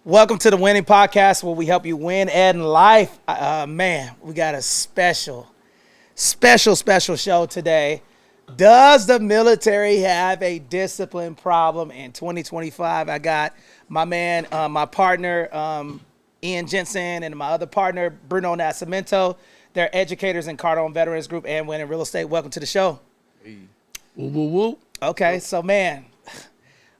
Welcome to the Winning Podcast, where we help you win in life. Man, we got a special show today. Does the military have a discipline problem in 2025? I got my man, my partner, Ian Jensen, and my other partner, Bruno Nascimento. They're educators in Cardone Veterans Group and Winning Real Estate. Welcome to the show. Hey. Woo, woo, woo. Okay, so man.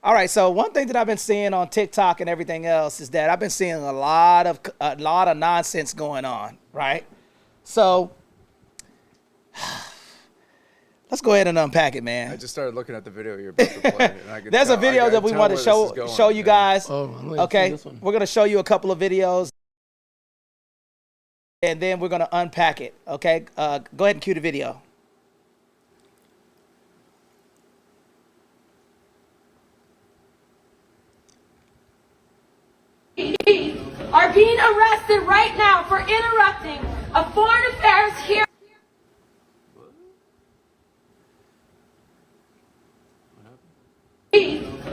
All right, so one thing that I've been seeing on TikTok and everything else is that I've been seeing a lot of nonsense going on, right? So let's go ahead and unpack it, man. I just started looking at the video you're about to play. And I could There's tell, a video that we want to show you guys. Okay, we're gonna show you a couple of videos, and then we're gonna unpack it. Okay, go ahead and cue the video. Are being arrested right now for interrupting a foreign affairs hearing.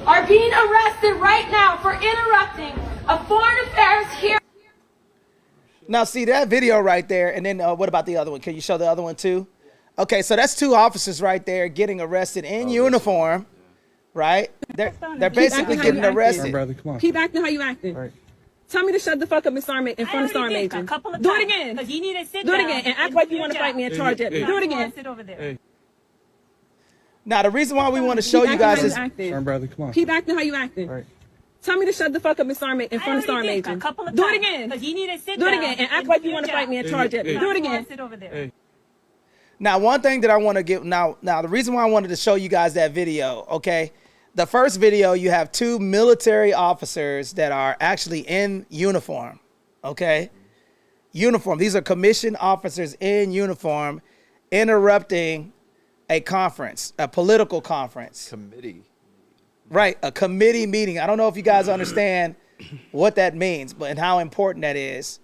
Are being arrested right now for interrupting a foreign affairs hearing. Now, see that video right there, and then what about the other one? Can you show the other one too? Okay, so that's two officers right there getting arrested in uniform, right? They're basically getting arrested. Brother, come on. Keep acting how you acting. Right. Tell me to shut the fuck up in Sergeant in front of Sergeant Major. Do it again. Because you need to sit Do it down again and act like you want to fight me and charge at me. Do it again. Sit over there. Hey. Now, the reason why we want to show you guys is Sorry, brother, come on. Keep acting how you acting. Right. Tell me to shut the fuck up in Sergeant in front of Sergeant Major. Do it again. Because you need to sit Do it down again and act like you want to fight me and charge at me. Do it again. Sit over there. Hey. now one thing that I want to give now the reason why I wanted to show you guys that video. Okay, the first video, you have two military officers that are actually in uniform. Okay, uniform. These are commissioned officers in uniform interrupting a conference, a political conference. Committee. Right, a committee meeting. I don't know if you guys understand what that means, but and how important that is.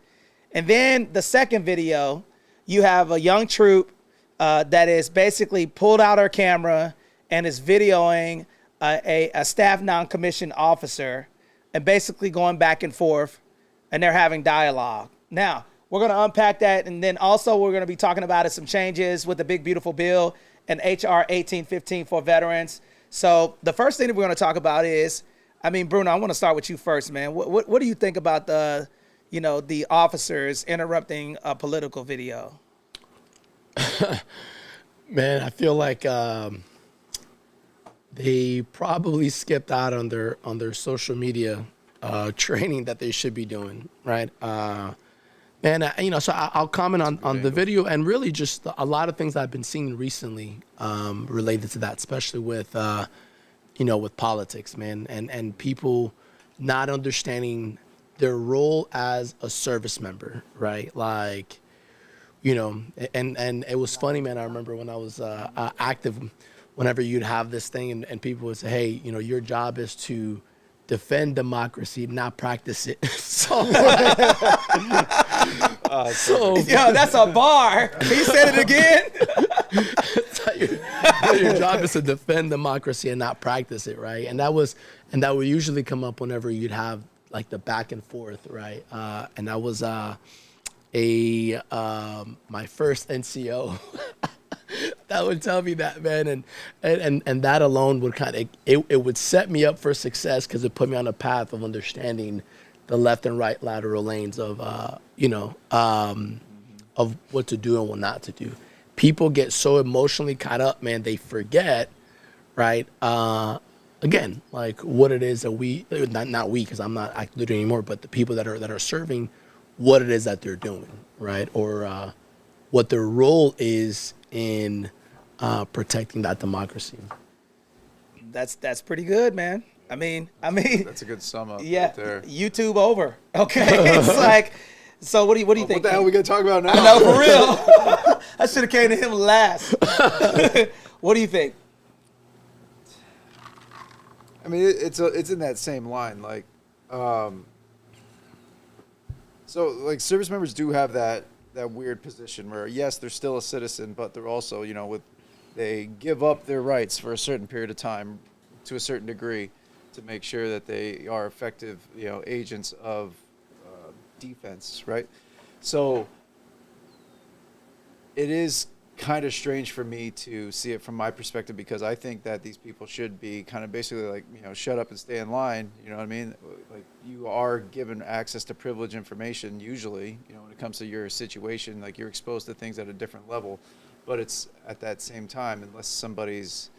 And then the second video, you have a young troop that is basically pulled out her camera and is videoing a staff non-commissioned officer and basically going back and forth, and they're having dialogue. Now, we're going to unpack that, and then also we're going to be talking about some changes with the big, beautiful bill and HR 1815 for veterans. So the first thing that we're going to talk about is, I mean, Bruno, I want to start with you first, man. What do you think about the officers interrupting a political video? Man, I feel like they probably skipped out on their social media training that they should be doing, right? Man, so I'll comment on the video and really just a lot of things I've been seeing recently related to that, especially with, with politics, man, and people not understanding their role as a service member, right? Like, and it was funny, man. I remember when I was active, whenever you'd have this thing and people would say, hey, your job is to defend democracy, not practice it. Yo, that's a bar. Can you say it again? Your job is to defend democracy and not practice it, right? And that would usually come up whenever you'd have like the back and forth, right? And that was my first NCO. That would tell me that, man, and that alone would it would set me up for success because it put me on a path of understanding the left and right lateral lanes of of what to do and what not to do. People get so emotionally caught up, man, they forget, right? Again, like what it is that we not we because I'm not active duty anymore, but the people that are serving, what it is that they're doing, right? Or what their role is in protecting that democracy. That's pretty good, man. I mean, That's a good sum up. yeah, right there. YouTube over. Okay, it's like, so what do you think? What the hell are we gonna talk about now? I know, for real. I should have came to him last. What do you think? I mean, it's in that same line, like, so like service members do have that weird position where yes, they're still a citizen, but they're also they give up their rights for a certain period of time, to a certain degree, to make sure that they are effective, agents of defense, right? So it is kind of strange for me to see it from my perspective, because I think that these people should be kind of basically like, shut up and stay in line. You know what I mean? Like, you are given access to privileged information usually, when it comes to your situation, like you're exposed to things at a different level, but it's at that same time, unless somebody's,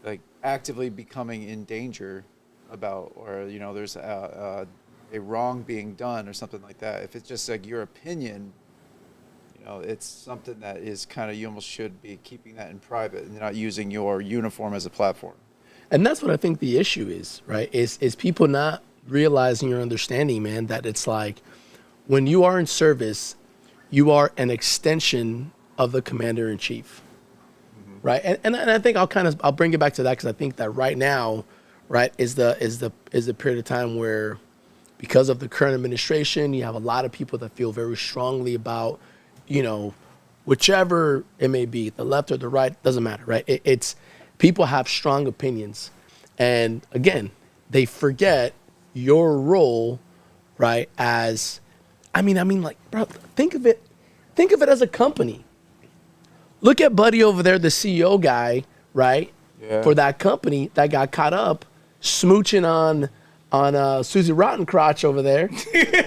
like actively becoming in danger about, or, there's a wrong being done or something like that. If it's just like your opinion, it's something that is kind of, you almost should be keeping that in private and not using your uniform as a platform. And that's what I think the issue is, right? Is people not realizing or understanding, man, that it's like when you are in service, you are an extension of the commander in chief, right? And I think I'll bring it back to that, because I think that right now, right, is the period of time where, because of the current administration, you have a lot of people that feel very strongly about, whichever it may be, the left or the right, doesn't matter, right? It's people have strong opinions. And again, they forget your role, right? As, I mean, like, bro, think of it as a company. Look at Buddy over there, the CEO guy, right? Yeah. For that company that got caught up smooching on Susie Rottencrotch over there,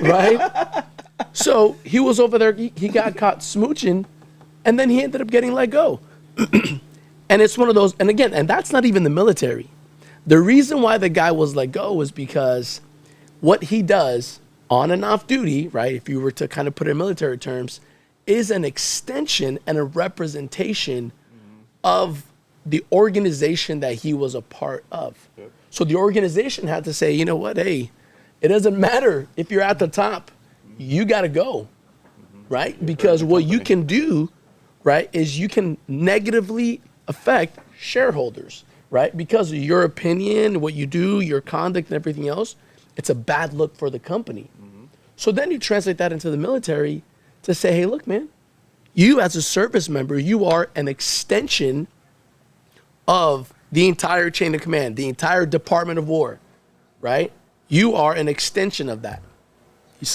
right? So he was over there, he got caught smooching, and then he ended up getting let go. And it's one of those, and again, and that's not even the military. The reason why the guy was let go was because what he does on and off duty, right, if you were to kind of put it in military terms, is an extension and a representation of the organization that he was a part of. Yep. So the organization had to say, you know what, hey, it doesn't matter if you're at the top, you got to go, right? Because what you can do, right, is you can negatively affect shareholders, right? Because of your opinion, what you do, your conduct and everything else, it's a bad look for the company. So then you translate that into the military to say, hey, look, man, you as a service member, you are an extension of the entire chain of command, the entire Department of War, right? You are an extension of that.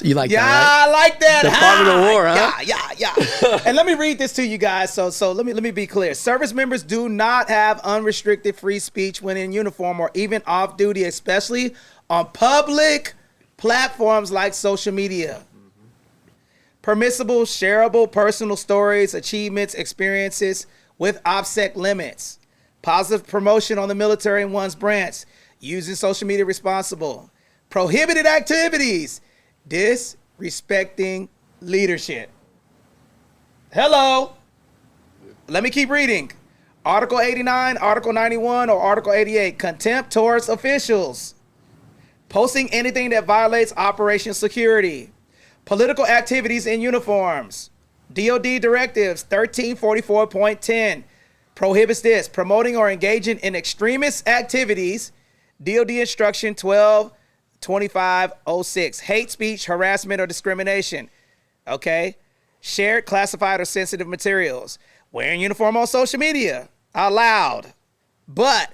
You like that, right? I like that. Department of War, huh? Yeah. And let me read this to you guys. So let me be clear. Service members do not have unrestricted free speech when in uniform or even off duty, especially on public platforms like social media. Permissible, shareable personal stories, achievements, experiences with OPSEC limits. Positive promotion on the military and one's branch. Using social media responsible. Prohibited activities. Disrespecting leadership. Hello. Let me keep reading. Article 89, Article 91, or Article 88. Contempt towards officials. Posting anything that violates operation security. Political activities in uniforms. DOD directives 1344.10 prohibits this. Promoting or engaging in extremist activities. DOD instruction 122506. Hate speech, harassment, or discrimination. Okay. Shared, classified, or sensitive materials. Wearing uniform on social media. Allowed. But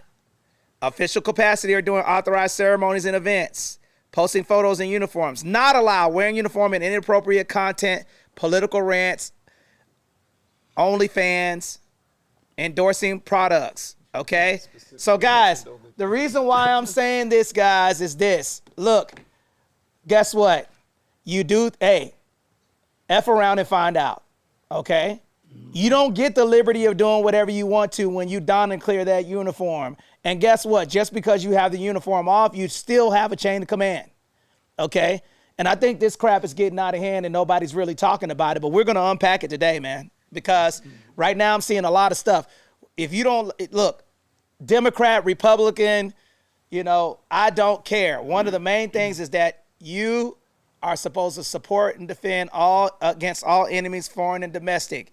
official capacity or during authorized ceremonies and events. Posting photos in uniforms. Not allowed. Wearing uniform in inappropriate content. Political rants. OnlyFans. Endorsing products. Okay? So, guys, the reason why I'm saying this, guys, is this. Look, guess what? You do, hey, F around and find out. Okay? You don't get the liberty of doing whatever you want to when you don and clear that uniform. And guess what? Just because you have the uniform off, you still have a chain of command. Okay? And I think this crap is getting out of hand and nobody's really talking about it, but we're going to unpack it today, man, because right now I'm seeing a lot of stuff. If you don't, look, Democrat, Republican, I don't care. One of the main things is that you are supposed to support and defend against all enemies, foreign and domestic,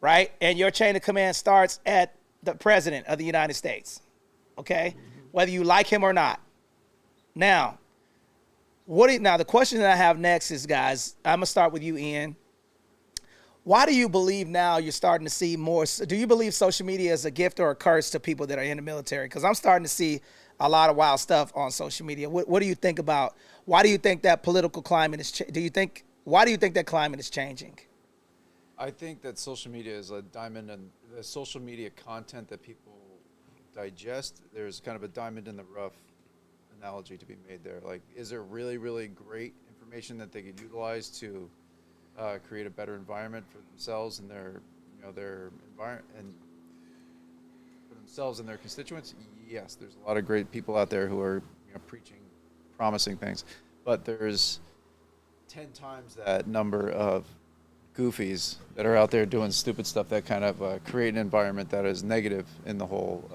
right? And your chain of command starts at the president of the United States, okay? Whether you like him or not. Now, the question that I have next is, guys, I'm going to start with you, Ian. Why do you believe now you're starting to see more? Do you believe social media is a gift or a curse to people that are in the military? Because I'm starting to see a lot of wild stuff on social media. What do you think about? Why do you think that political climate is? Why do you think that climate is changing? I think that social media is a diamond, and the social media content that people digest, there's kind of a diamond in the rough analogy to be made there. Like, is there really, really great information that they could utilize to create a better environment for themselves and their environment and for themselves and their constituents? Yes, there's a lot of great people out there who are preaching promising things, but there's 10 times that number of goofies that are out there doing stupid stuff that kind of create an environment that is negative in the whole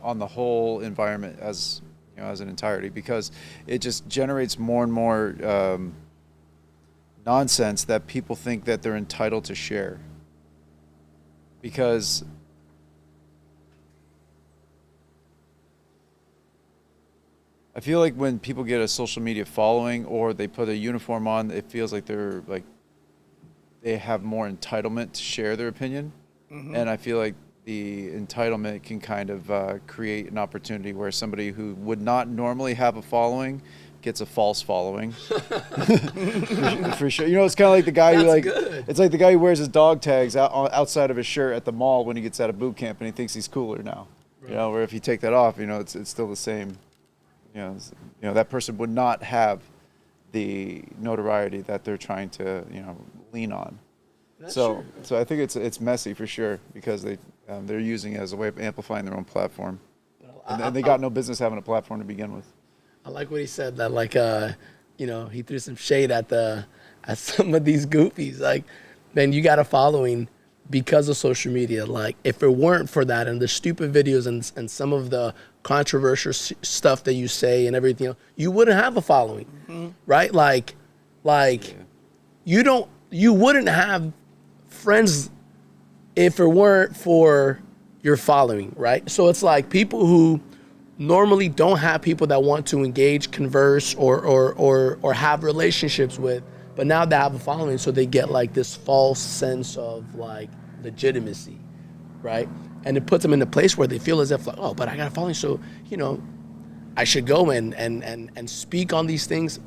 on the whole environment as as an entirety, because it just generates more and more nonsense that people think that they're entitled to share. Because I feel like when people get a social media following or they put a uniform on, it feels like they're like they have more entitlement to share their opinion. Mm-hmm. And I feel like the entitlement can kind of create an opportunity where somebody who would not normally have a following gets a false following. For sure. It's kind of like the guy it's like the guy who wears his dog tags outside of his shirt at the mall when he gets out of boot camp and he thinks he's cooler now. Right. Where if you take that off, it's still the same. That person would not have the notoriety that they're trying to, lean on. That's true. So I think it's messy for sure, because they're using it as a way of amplifying their own platform, and they got no business having a platform to begin with. I like what he said, that he threw some shade at some of these goofies. Like, man, you got a following because of social media. Like, if it weren't for that and the stupid videos and some of the controversial stuff that you say and everything, you wouldn't have a following, right? Like yeah. You wouldn't have friends if it weren't for your following, right? So it's like people who normally don't have people that want to engage, converse, or have relationships with, but now they have a following, so they get like this false sense of like legitimacy, right? And it puts them in a place where they feel as if like, oh, but I got a following, so I should go and speak on these things.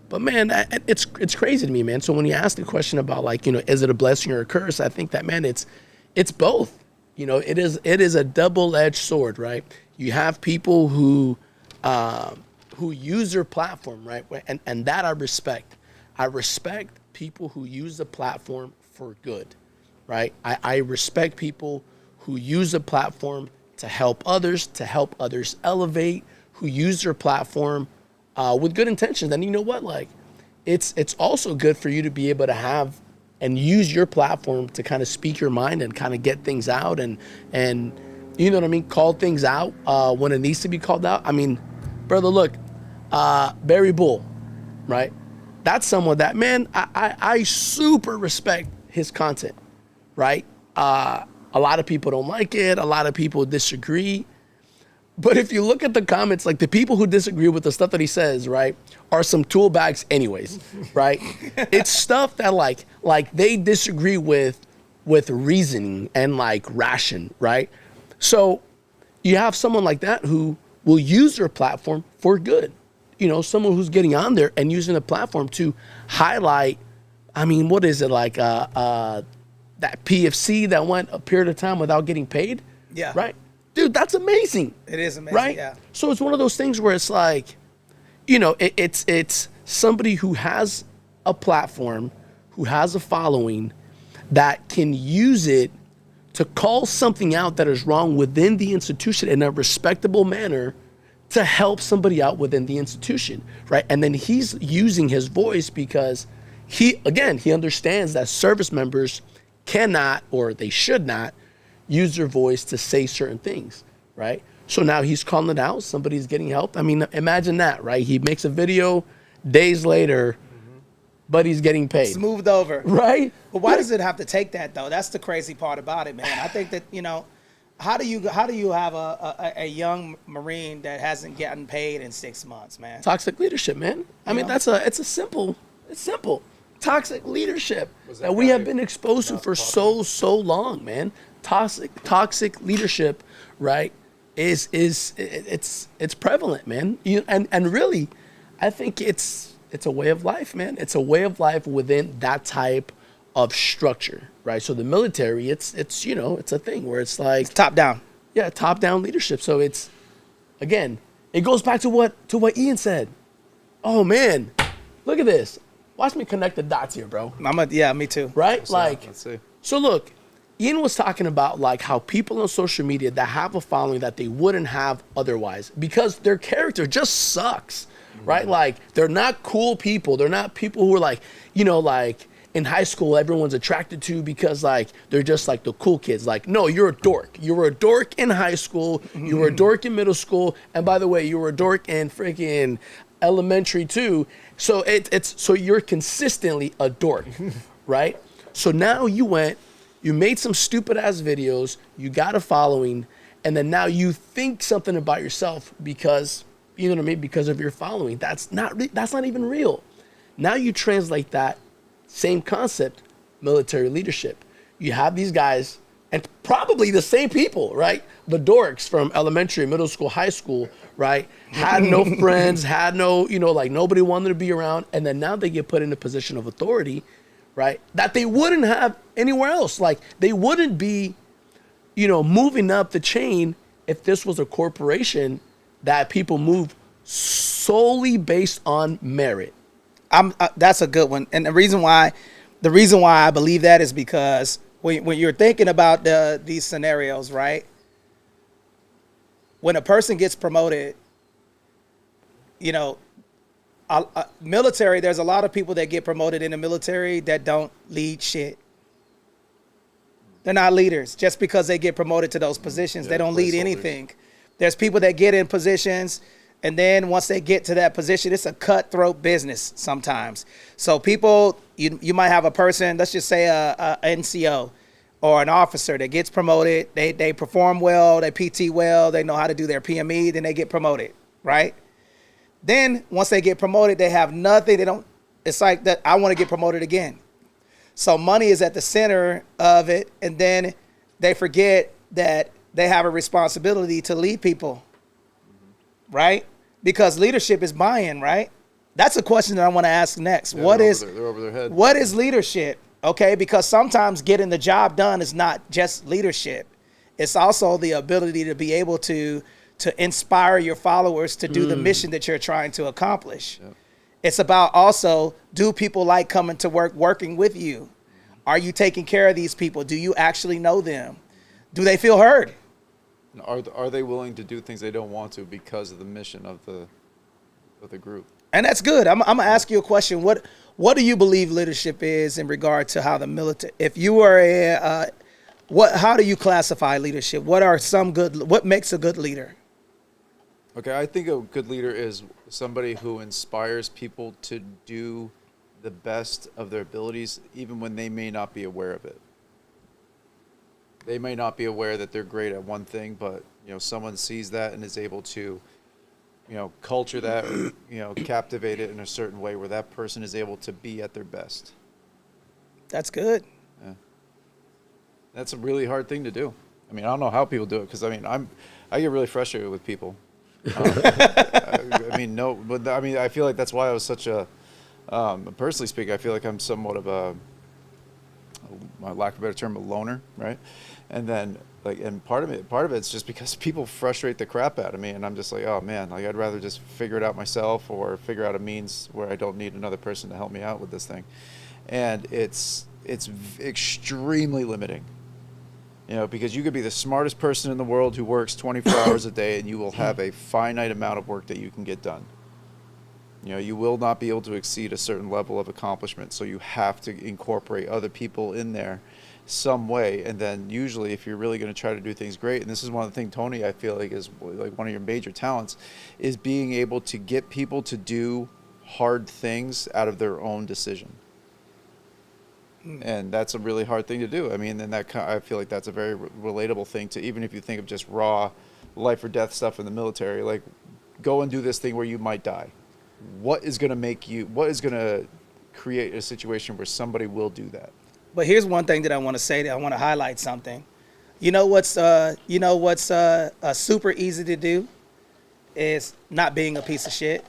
But man, it's crazy to me, man. So when you ask the question about like, is it a blessing or a curse? I think that, man, it's both. It is a double-edged sword, right? You have people who use their platform, right? And that I respect. I respect people who use the platform for good, right? I respect people who use the platform to help others elevate, who use their platform with good intentions. And you know what? Like, it's also good for you to be able to have and use your platform to kind of speak your mind and kind of get things out and you know what I mean? Call things out when it needs to be called out. I mean, brother, look, Barry Bull, right? That's someone that, man, I super respect his content, right? A lot of people don't like it. A lot of people disagree. But if you look at the comments, like the people who disagree with the stuff that he says, right, are some tool bags anyways, right? It's stuff that like they disagree with reasoning and like ration, right? So you have someone like that who will use their platform for good. Someone who's getting on there and using the platform to highlight, I mean, what is it, like that PFC that went a period of time without getting paid? Yeah. Right? Dude, that's amazing. It is amazing, right? Yeah. So it's one of those things where it's like, it's somebody who has a platform, who has a following, that can use it to call something out that is wrong within the institution in a respectable manner to help somebody out within the institution, right? And then he's using his voice because he understands that service members cannot, or they should not, use their voice to say certain things, right? So now he's calling it out. Somebody's getting help. I mean, imagine that, right? He makes a video days later, but he's getting paid. Smoothed over. Right? But why does it have to take that, though? That's the crazy part about it, man. I think that, how do you have a young Marine that hasn't gotten paid in 6 months, man? Toxic leadership, man. I mean, it's simple. toxic leadership Was that that we have guy been exposed to not for popular? so long, man. Toxic leadership, right? It's prevalent, man. And really, I think it's a way of life, man. It's a way of life within that type of structure, right? So the military, it's it's a thing where it's like Top down. yeah, top down leadership. So it's again, it goes back to what Ian said. Oh man, look at this. Watch me connect the dots here, bro. Yeah, me too. Right? So, Like, let's see. so look, Ian was talking about like how people on social media that have a following that they wouldn't have otherwise because their character just sucks, right? Like they're not cool people. They're not people who are like, like in high school everyone's attracted to because like they're just like the cool kids. Like, no, you're a dork. You were a dork in high school. You were a dork in middle school. And by the way, you were a dork in freaking elementary too. So so you're consistently a dork, right? So now you made some stupid ass videos, you got a following, and then now you think something about yourself because, you know what I mean, because of your following. That's not even real. Now you translate that same concept, military leadership. You have these guys, and probably the same people, right? The dorks from elementary, middle school, high school, right? Had no friends, had no, like nobody wanted to be around. And then now they get put in a position of authority, right? That they wouldn't have anywhere else. Like they wouldn't be, moving up the chain if this was a corporation that people move solely based on merit. That's a good one. And the reason why I believe that is because when you're thinking about these scenarios, right? When a person gets promoted, military, there's a lot of people that get promoted in the military that don't lead shit. They're not leaders. Just because they get promoted to those positions, they don't lead anything. There's people that get in positions, and then once they get to that position, it's a cutthroat business sometimes. So people, you might have a person, let's just say a NCO or an officer that gets promoted. They perform well, they PT well, they know how to do their PME, then they get promoted, right? Then once they get promoted, they have nothing. It's like that. I want to get promoted again. So money is at the center of it. And then they forget that they have a responsibility to lead people, right? Because leadership is buy-in, right? That's a question that I want to ask next. Yeah, they're over their head. What is leadership? Okay, because sometimes getting the job done is not just leadership. It's also the ability to be able to inspire your followers to do the mission that you're trying to accomplish. Yep. It's about also, do people like coming to work, working with you? Are you taking care of these people? Do you actually know them? Do they feel heard? Are they willing to do things they don't want to because of the mission of the group? And that's good. I'm gonna ask you a question. What do you believe leadership is in regard to how the military? If you were how do you classify leadership? What makes a good leader? Okay, I think a good leader is somebody who inspires people to do the best of their abilities, even when they may not be aware of it. They may not be aware that they're great at one thing, but someone sees that and is able to, culture that, or, captivate it in a certain way where that person is able to be at their best. That's good. Yeah. That's a really hard thing to do. I mean, I don't know how people do it because I get really frustrated with people. I feel like that's why I was such a, personally speaking, I feel like I'm somewhat of a, my lack of a better term, a loner, right? And then and part of it's just because people frustrate the crap out of me, and I'm just like, oh man, I'd rather just figure it out myself or figure out a means where I don't need another person to help me out with this thing. And it's extremely limiting. Because you could be the smartest person in the world who works 24 hours a day, and you will have a finite amount of work that you can get done. You will not be able to exceed a certain level of accomplishment, so you have to incorporate other people in there some way. And then usually if you're really going to try to do things great, and this is one of the things, Tony, I feel like is like one of your major talents, is being able to get people to do hard things out of their own decision. And that's a really hard thing to do. I mean, and I feel like that's a very relatable thing to, even if you think of just raw life or death stuff in the military, like go and do this thing where you might die. What is going to create a situation where somebody will do that. But here's one thing that I want to say. That I want to highlight something. You know what's super easy to do is not being a piece of shit,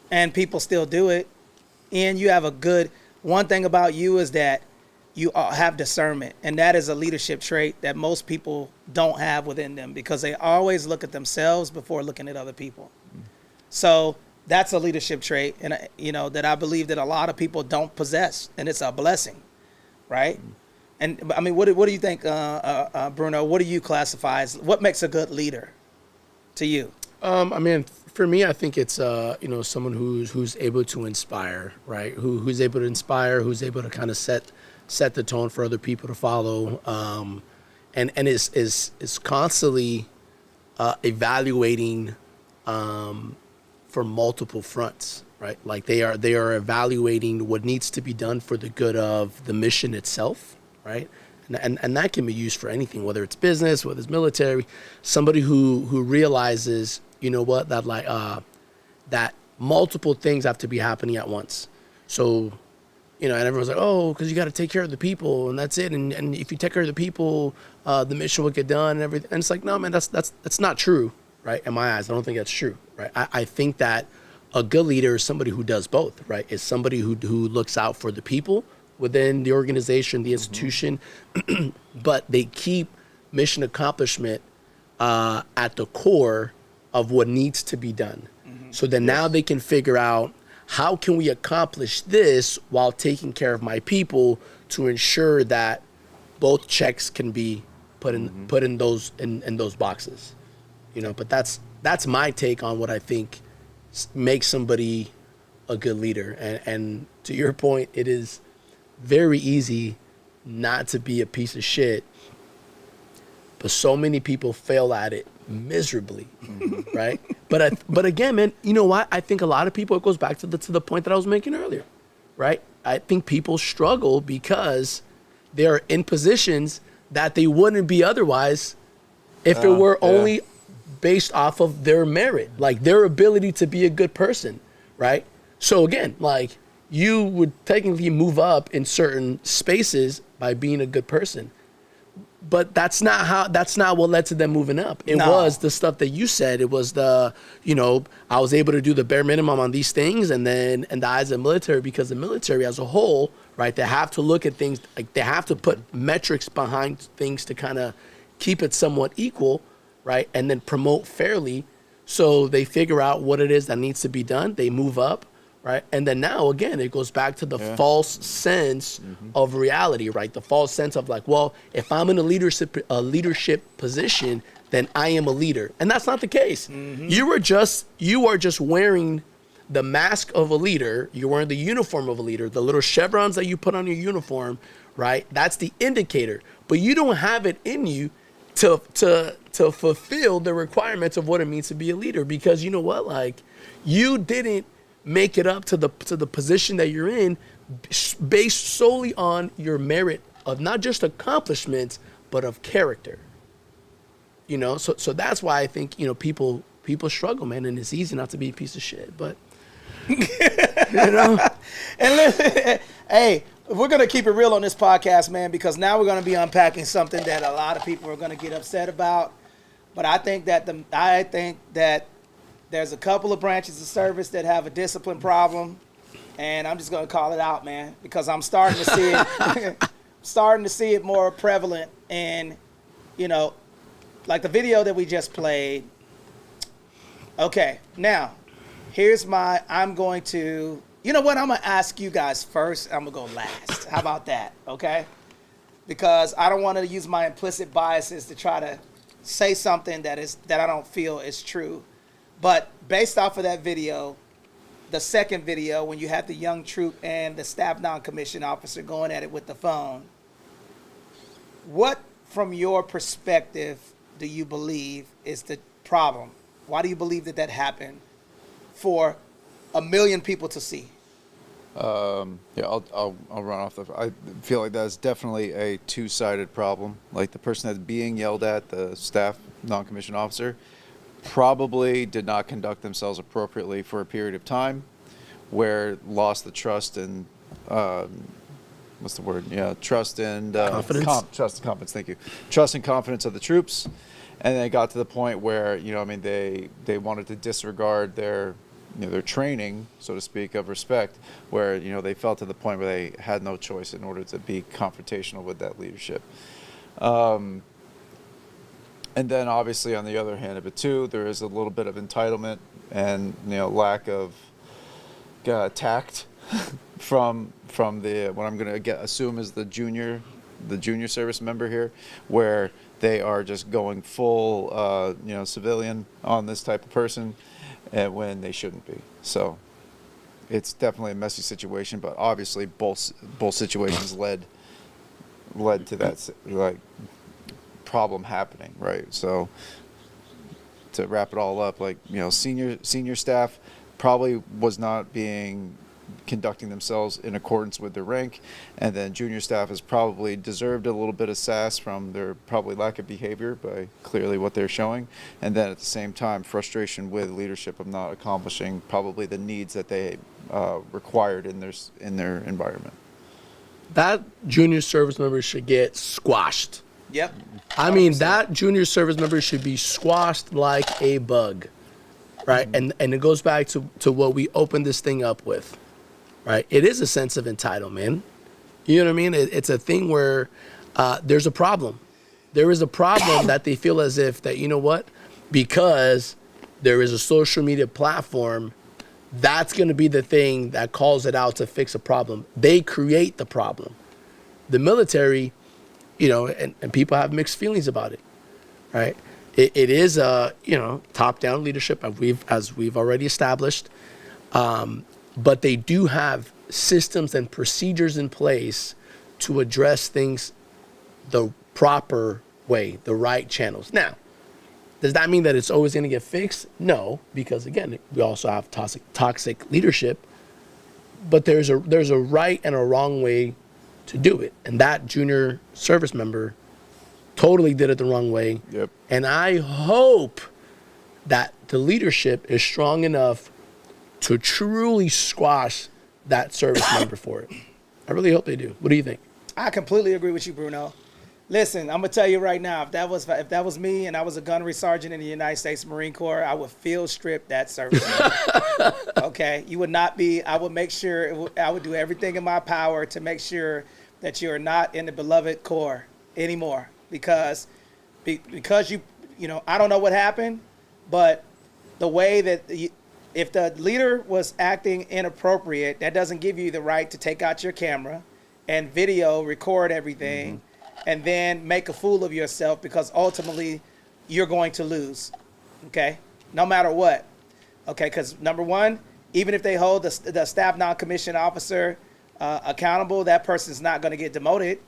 and people still do it. And you have a good one thing about you is that you have discernment, and that is a leadership trait that most people don't have within them because they always look at themselves before looking at other people. So that's a leadership trait, and that I believe that a lot of people don't possess, and it's a blessing, right? And I mean, what do you think, Bruno? What do you classify as what makes a good leader to you? I mean, for me, I think it's someone who's able to inspire, right? Who's able to inspire, who's able to kind of set the tone for other people to follow, and is constantly evaluating for multiple fronts, right? Like they are evaluating what needs to be done for the good of the mission itself, right? And that can be used for anything, whether it's business, whether it's military. Somebody who realizes, that multiple things have to be happening at once. So, and everyone's like, oh, because you got to take care of the people, and that's it. And if you take care of the people, the mission will get done and everything. And it's like, no, man, that's not true, right? In my eyes, I don't think that's true, right? I think that a good leader is somebody who does both, right? Is somebody who looks out for the people within the organization, the institution, but they keep mission accomplishment at the core of what needs to be done. So then now they can figure out, how can we accomplish this while taking care of my people to ensure that both checks can be put in those boxes, But that's my take on what I think makes somebody a good leader. And to your point, it is very easy not to be a piece of shit, but so many people fail at it miserably, right? But again, man, you know what? I think a lot of people, it goes back to the point that I was making earlier, right? I think people struggle because they're in positions that they wouldn't be otherwise if it were only based off of their merit, like their ability to be a good person, right? So again, like, you would technically move up in certain spaces by being a good person. But that's not what led to them moving up. It was the stuff that you said. It was I was able to do the bare minimum on these things, and then in the eyes of the military, because the military as a whole, right, they have to look at things, like they have to put metrics behind things to kind of keep it somewhat equal, right, and then promote fairly. So they figure out what it is that needs to be done. They move up. Right. And then now, again, it goes back to the false sense of reality, right? The false sense of like, well, if I'm in a leadership position, then I am a leader. And that's not the case. You are just wearing the mask of a leader. You're wearing the uniform of a leader, the little chevrons that you put on your uniform, right? That's the indicator. But you don't have it in you to fulfill the requirements of what it means to be a leader, because you know what? Like, you didn't make it up to the position that you're in based solely on your merit of not just accomplishments, but of character. So that's why I think, people struggle, man, and it's easy not to be a piece of shit, but And listen, hey, we're going to keep it real on this podcast, man, because now we're going to be unpacking something that a lot of people are going to get upset about. But I think that there's a couple of branches of service that have a discipline problem, and I'm just going to call it out, man, because I'm starting to see it, more prevalent. And, like the video that we just played. Okay, now, I'm going to ask you guys first. I'm going to go last. How about that, okay? Because I don't want to use my implicit biases to try to say something that I don't feel is true. But based off of that video, the second video, when you had the young troop and the staff non-commissioned officer going at it with the phone, what, from your perspective, do you believe is the problem? Why do you believe that happened for 1 million people to see? I'll run off I feel like that's definitely a two-sided problem. Like, the person that's being yelled at, the staff non-commissioned officer, probably did not conduct themselves appropriately for a period of time, where lost the trust and what's the word? Yeah, trust and confidence. Trust and confidence. Thank you. Trust and confidence of the troops, and then it got to the point where they wanted to disregard their their training, so to speak, of respect, where they felt to the point where they had no choice in order to be confrontational with that leadership. And then obviously on the other hand of it too, there is a little bit of entitlement and lack of tact from the what I'm going to assume is the junior service member here, where they are just going full civilian on this type of person, and when they shouldn't be. So it's definitely a messy situation, but obviously both situations led to that problem happening, right? So to wrap it all up, senior staff probably was not conducting themselves in accordance with their rank, and then junior staff has probably deserved a little bit of sass from their probably lack of behavior by clearly what they're showing, and then at the same time frustration with leadership of not accomplishing probably the needs that they required in their environment. That junior service member should get squashed. Yep. I mean, that junior service member should be squashed like a bug, right? And it goes back to what we opened this thing up with, right? It is a sense of entitlement. You know what I mean? It's a thing where there's a problem. There is a problem that they feel as if that, because there is a social media platform, that's going to be the thing that calls it out to fix a problem. They create the problem. The military, and people have mixed feelings about it, right? It is top-down leadership, as we've already established, but they do have systems and procedures in place to address things the proper way, the right channels. Now, does that mean that it's always going to get fixed? No, because again, we also have toxic leadership, but there's a right and a wrong way to do it, and that junior service member totally did it the wrong way. Yep. And I hope that the leadership is strong enough to truly squash that service member for it. I really hope they do. What do you think? I completely agree with you, Bruno. Listen, I'm gonna tell you right now, if that was me and I was a gunnery sergeant in the United States Marine Corps, I would field strip that service member. Okay, you would not be. I would make sure. I would do everything in my power to make sure that you are not in the beloved Corps anymore, because you I don't know what happened, but the way that if the leader was acting inappropriate, that doesn't give you the right to take out your camera and record everything. Mm-hmm. And then make a fool of yourself, because ultimately you're going to lose, okay? No matter what, okay? Because number one, even if they hold the staff non-commissioned officer accountable, that person's not going to get demoted.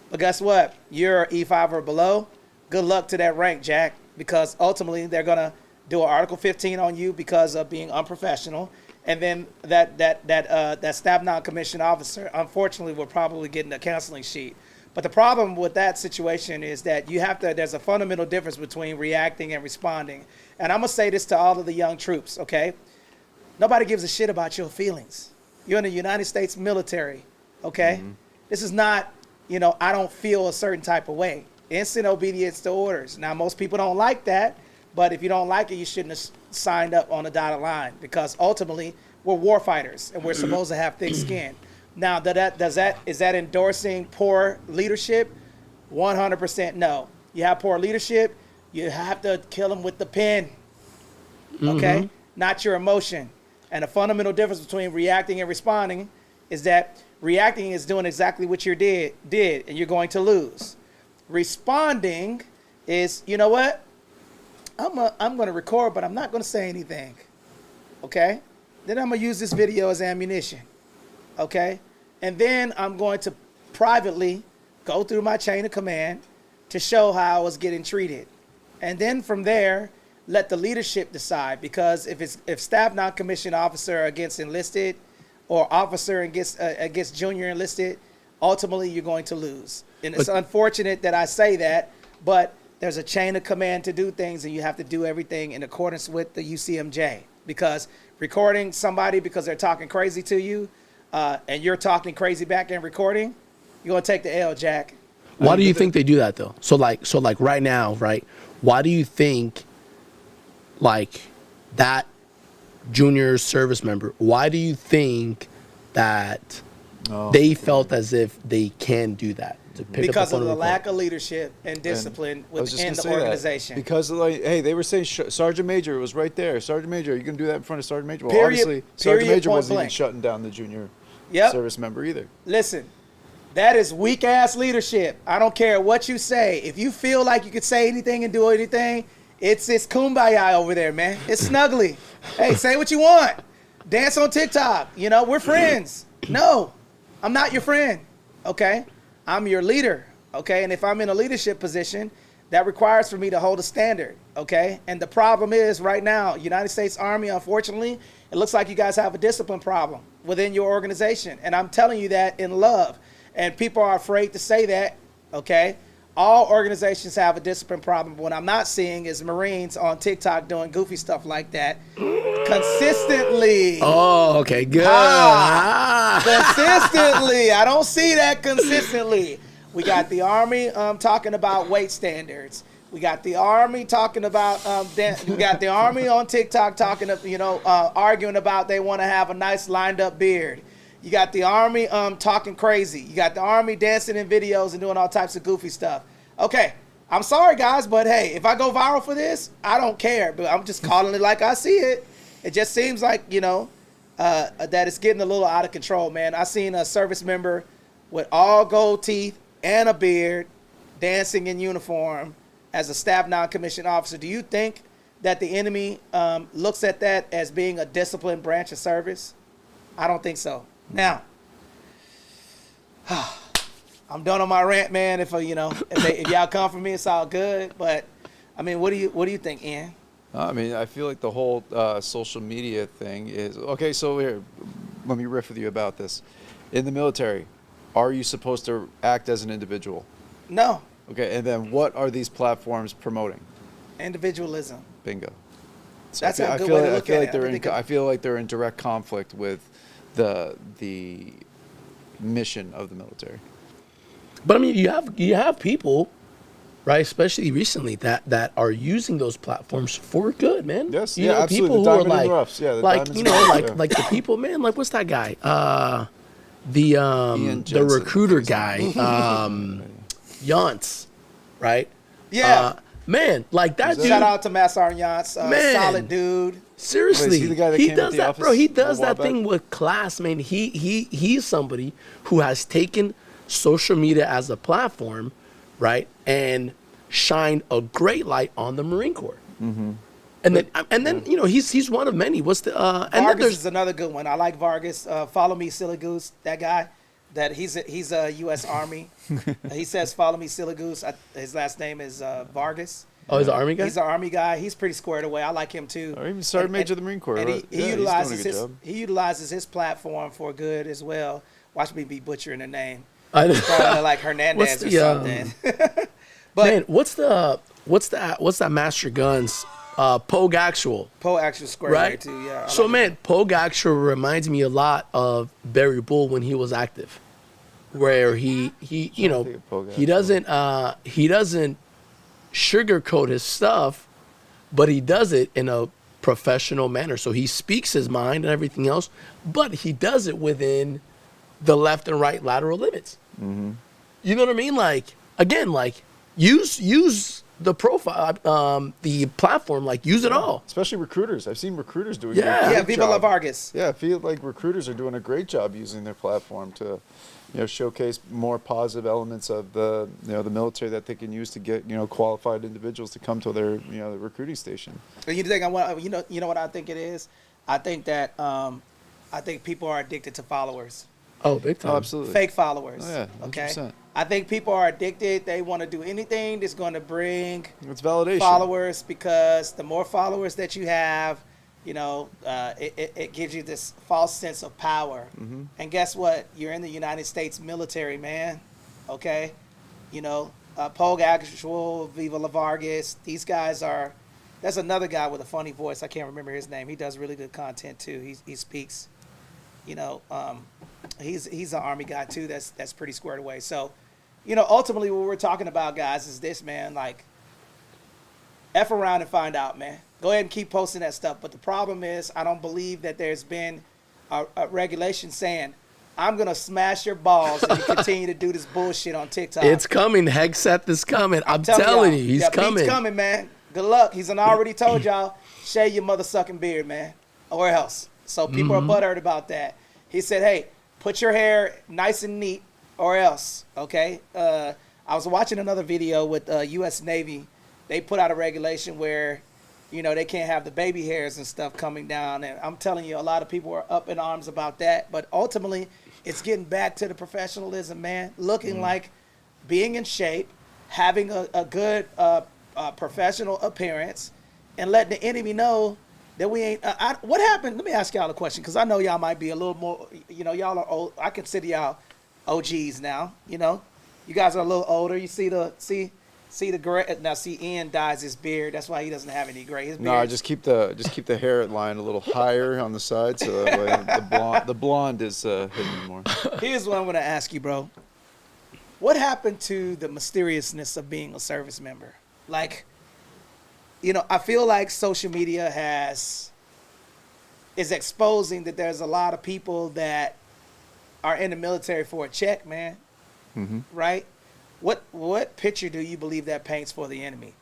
But guess what? You're E5 or below. Good luck to that rank, Jack, because ultimately they're going to do an Article 15 on you because of being unprofessional. And then that staff non-commissioned officer, unfortunately, will probably get in a counseling sheet. But the problem with that situation is that there's a fundamental difference between reacting and responding. And I'm going to say this to all of the young troops, okay? Nobody gives a shit about your feelings. You're in the United States military, okay? Mm-hmm. This is not, I don't feel a certain type of way. Instant obedience to orders. Now, most people don't like that, but if you don't like it, you shouldn't have signed up on the dotted line, because ultimately we're war fighters and we're supposed to have thick skin. Now, is that endorsing poor leadership? 100% no. You have poor leadership, you have to kill them with the pen, okay? Mm-hmm. Not your emotion. And the fundamental difference between reacting and responding is that reacting is doing exactly what you did, and you're going to lose. Responding is, you know what? I'm going to record, but I'm not going to say anything, okay? Then I'm going to use this video as ammunition. Okay, and then I'm going to privately go through my chain of command to show how I was getting treated, and then from there, let the leadership decide. Because if staff non-commissioned officer against enlisted, or officer against junior enlisted, ultimately you're going to lose. And it's unfortunate that I say that, but there's a chain of command to do things, and you have to do everything in accordance with the UCMJ, because recording somebody because they're talking crazy to you, and you're talking crazy back and recording, you're gonna take the L, Jack. Why do you think they do that though? So like right now, right? Why do you think like that junior service member? Why do you think that they felt as if they can do that? To pick Because up of the lack of leadership and discipline within the organization. Because like, hey, they were saying Sergeant Major was right there. Sergeant Major, are you gonna do that in front of Sergeant Major? Well, obviously, Sergeant Major wasn't even shutting down the junior service member either. Listen, that is weak ass leadership. I don't care what you say. If you feel like you could say anything and do anything, it's kumbaya over there, man. It's snuggly. Hey, say what you want. Dance on TikTok. You know, we're friends. No, I'm not your friend. Okay. I'm your leader, okay? And if I'm in a leadership position, that requires for me to hold a standard, okay? And the problem is right now, United States Army, unfortunately, it looks like you guys have a discipline problem within your organization. And I'm telling you that in love. And people are afraid to say that, okay? All organizations have a discipline problem. But what I'm not seeing is Marines on TikTok doing goofy stuff like that consistently. Oh, okay, good. Consistently. I don't see that consistently. We got the Army talking about weight standards. We got the Army talking about, we got the Army on TikTok talking, arguing about they want to have a nice lined up beard. You got the Army talking crazy. You got the Army dancing in videos and doing all types of goofy stuff. Okay, I'm sorry, guys, but hey, if I go viral for this, I don't care. But I'm just calling it like I see it. It just seems like, that it's getting a little out of control, man. I seen a service member with all gold teeth and a beard dancing in uniform as a staff non-commissioned officer. Do you think that the enemy looks at that as being a disciplined branch of service? I don't think so. Now, I'm done on my rant, man. If y'all come for me, it's all good. But I mean, what do you think, Ian? I mean, I feel like the whole social media thing is okay. So here, let me riff with you about this. In the military, are you supposed to act as an individual? No. Okay, and then what are these platforms promoting? Individualism. Bingo. So That's a good way to look at it. I feel like they're in direct conflict with the mission of the military. But I mean, you have people, right? Especially recently that are using those platforms for good, man. Yes, you know, absolutely. People The who are diamond in like, the roughs. Yeah, the like diamonds you in the know, rough, like the people, man. Like what's that guy? The recruiter guy, Yance, right? Yeah. Man, like that dude. Shout out to Mass Yance, man, solid dude. Seriously, Wait, is he the guy that came does to the that, office bro. He a does while that thing with class, man. He's somebody who has taken social media as a platform, right, and shined a great light on the Marine Corps. Mm-hmm. And then he's one of many. What's the and Vargas is another good one. I like Vargas. Follow me, Silly Goose. That guy. That he's a U.S. Army. He says, "Follow me, Silly Goose." His last name is Vargas. Oh, he's an Army guy. He's an Army guy. He's pretty squared away. I like him too. Or even Sergeant Major of the Marine Corps. And right? he he utilizes his platform for good as well. Watch me be butchering the name. I know. Probably like Hernandez or something. But man, what's that Master Guns? Pogue Actual. Poe actually squared away too. Yeah. So man, Pogue Actual reminds me a lot of Barry Bull when he was active, where he doesn't sugarcoat his stuff, but he does it in a professional manner. So he speaks his mind and everything else, but he does it within the left and right lateral limits. Mm-hmm. You know what I mean? Like, again, like use the profile, the platform, like use it all. Especially recruiters. I've seen recruiters doing Viva La Vargas. Yeah, I feel like recruiters are doing a great job using their platform to showcase more positive elements of the the military that they can use to get qualified individuals to come to their the recruiting station. You think you know what I think it is? I think that I think people are addicted to followers. Oh, big time. Oh, absolutely. Fake followers. Oh, yeah, 100%. Okay. I think people are addicted. They want to do anything that's going to bring it's validation. Followers, because the more followers that you have, it gives you this false sense of power. Mm-hmm. And guess what? You're in the United States military, man. Okay. Pogue Actual, Viva La Vargas, these guys are There's another guy with a funny voice. I can't remember his name. He does really good content too. He speaks, you know, he's an Army guy too. That's pretty squared away. So, you know, ultimately what we're talking about, guys, is this, man. Like, F around and find out, man. Go ahead and keep posting that stuff. But the problem is, I don't believe that there's been a regulation saying, I'm going to smash your balls if you continue to do this bullshit on TikTok. It's coming. Hegseth is coming. I'm telling you, he's coming. He's coming, man. Good luck. He's already told y'all, shave your mother sucking beard, man, or else. So people are butthurt about that. He said, hey, put your hair nice and neat or else, okay? I was watching another video with U.S. Navy. They put out a regulation where, you know, they can't have the baby hairs and stuff coming down. And I'm telling you, a lot of people are up in arms about that. But ultimately, it's getting back to the professionalism, man. Looking like being in shape, having a good professional appearance, and letting the enemy know that we ain't. What happened? Let me ask y'all a question, because I know y'all might be a little more, you know, y'all are old. I consider y'all OGs now, you know. You guys are a little older. You see the gray. Now, see, Ian dyes his beard. That's why he doesn't have any gray. His beard. No, I just keep the hairline a little higher on the side, so that way the blonde is hidden more. Here's what I'm going to ask you, bro. What happened to the mysteriousness of being a service member? Like, you know, I feel like social media is exposing that there's a lot of people that are in the military for a check, man. Mm-hmm. Right? What picture do you believe that paints for the enemy?